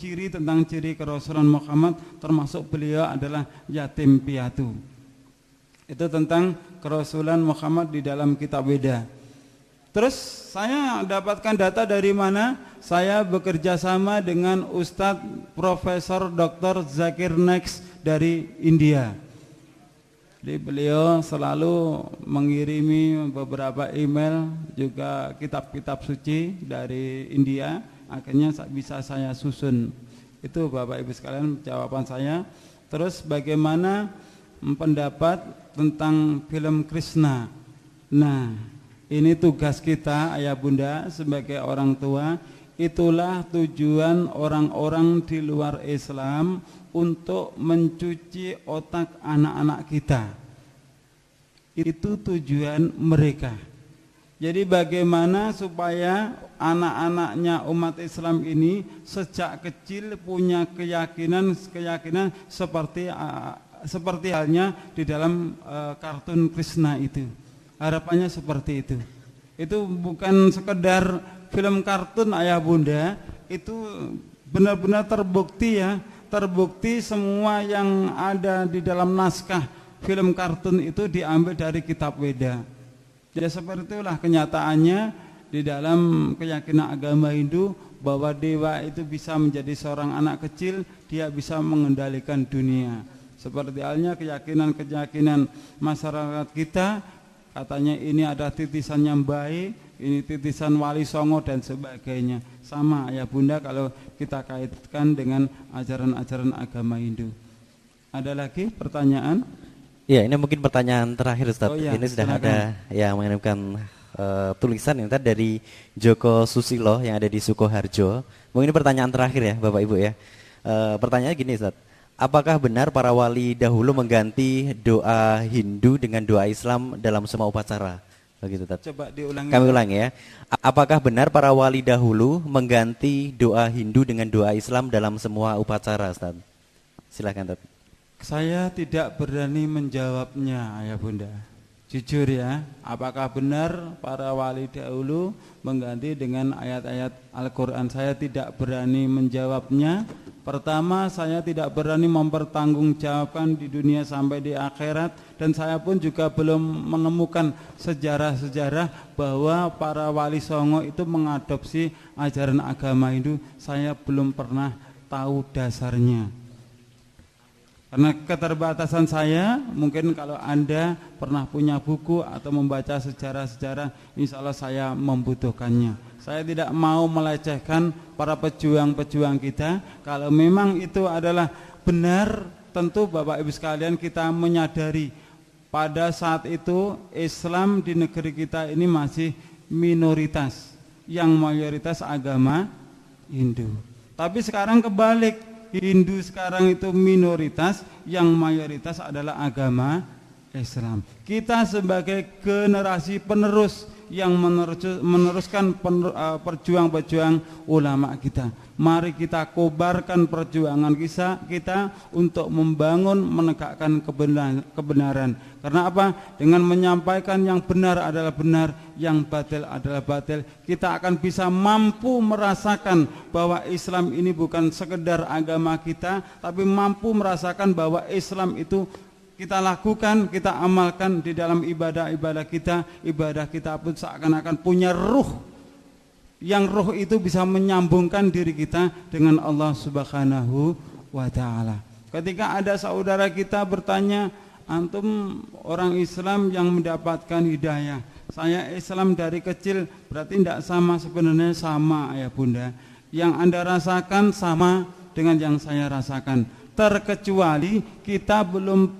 ciri tentang ciri kerasulan Muhammad, termasuk beliau adalah yatim piatu. Itu tentang kerasulan Muhammad di dalam kitab Weda. Terus saya dapatkan data dari mana? Saya bekerja sama dengan Ustadz Profesor Dr. Zakir Naik dari India. Jadi beliau selalu mengirimi beberapa email juga kitab-kitab suci dari India. Akhirnya bisa saya susun. Itu Bapak Ibu sekalian jawaban saya. Terus bagaimana pendapat tentang film Krishna? Nah, ini tugas kita ayah bunda sebagai orang tua. Itulah tujuan orang-orang di luar Islam untuk mencuci otak anak-anak kita. Itu tujuan mereka. Jadi bagaimana supaya anak-anaknya umat Islam ini sejak kecil punya keyakinan seperti halnya di dalam kartun Krishna itu. Harapannya seperti itu. Itu bukan sekedar film kartun ayah bunda, itu benar-benar terbukti ya, terbukti semua yang ada di dalam naskah film kartun itu diambil dari kitab Weda. Jadi seperti itulah kenyataannya di dalam keyakinan agama Hindu, bahwa dewa itu bisa menjadi seorang anak kecil, dia bisa mengendalikan dunia. Seperti halnya keyakinan masyarakat kita, katanya ini ada titisan yang baik, ini titisan Wali Songo dan sebagainya. Sama ya bunda kalau kita kaitkan dengan ajaran-ajaran agama Hindu. Ada lagi pertanyaan? Ya, ini mungkin pertanyaan terakhir Ustaz. Ya, ini sudah silakan. ada yang mengirimkan tulisan ini tadi dari Joko Susilo yang ada di Sukoharjo. Mungkin ini pertanyaan terakhir ya Bapak Ibu ya. Pertanyaannya gini Ustaz. Apakah benar para wali dahulu mengganti doa Hindu dengan doa Islam dalam semua upacara? Begitu Ustaz. Coba diulangi. Kami ulangi ya. Apakah benar para wali dahulu mengganti doa Hindu dengan doa Islam dalam semua upacara Ustaz? Silakan Ustaz. Saya tidak berani menjawabnya ayah bunda. Jujur ya, apakah benar para wali dahulu mengganti dengan ayat-ayat Al-Quran? Saya tidak berani menjawabnya. Pertama, saya tidak berani mempertanggungjawabkan di dunia sampai di akhirat. Dan saya pun juga belum menemukan sejarah-sejarah bahwa para wali songo itu mengadopsi ajaran agama Hindu. Saya belum pernah tahu dasarnya. Karena keterbatasan saya, mungkin kalau Anda pernah punya buku atau membaca sejarah-sejarah, insya Allah saya membutuhkannya. Saya tidak mau melecehkan para pejuang-pejuang kita. Kalau memang itu adalah benar, tentu Bapak Ibu sekalian kita menyadari pada saat itu Islam di negeri kita ini masih minoritas, yang mayoritas agama Hindu. Tapi sekarang kebalik. Hindu sekarang itu minoritas, yang mayoritas adalah agama Islam. Kita sebagai generasi penerus yang meneruskan perjuang-perjuang ulama kita, mari kita kobarkan perjuangan kita untuk membangun, menegakkan kebenaran. Karena apa? Dengan menyampaikan yang benar adalah benar, yang batil adalah batil, kita akan bisa mampu merasakan bahwa Islam ini bukan sekedar agama kita, tapi mampu merasakan bahwa Islam itu kita lakukan, kita amalkan di dalam ibadah-ibadah kita. Ibadah kita pun seakan-akan punya ruh, yang ruh itu bisa menyambungkan diri kita dengan Allah Subhanahu wa ta'ala. Ketika ada saudara kita bertanya, antum orang Islam yang mendapatkan hidayah, saya Islam dari kecil, berarti tidak sama? Sebenarnya sama ayah bunda. Yang Anda rasakan sama dengan yang saya rasakan. terkecuali kita belum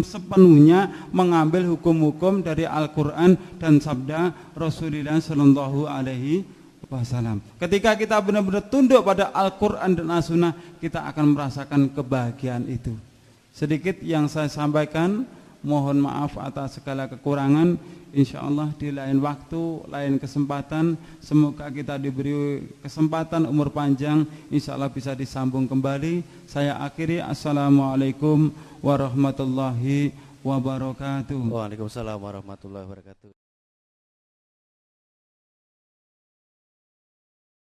sepenuhnya mengambil hukum-hukum dari Al-Quran dan sabda Rasulullah Shallallahu Alaihi Wasallam. Ketika kita benar-benar tunduk pada Al-Quran dan As-Sunnah, kita akan merasakan kebahagiaan itu. Sedikit yang saya sampaikan, mohon maaf atas segala kekurangan. Insya Allah di lain waktu, lain kesempatan, semoga kita diberi kesempatan umur panjang, insya Allah bisa disambung kembali. Saya akhiri, assalamualaikum warahmatullahi wabarakatuh. Waalaikumsalam warahmatullahi wabarakatuh.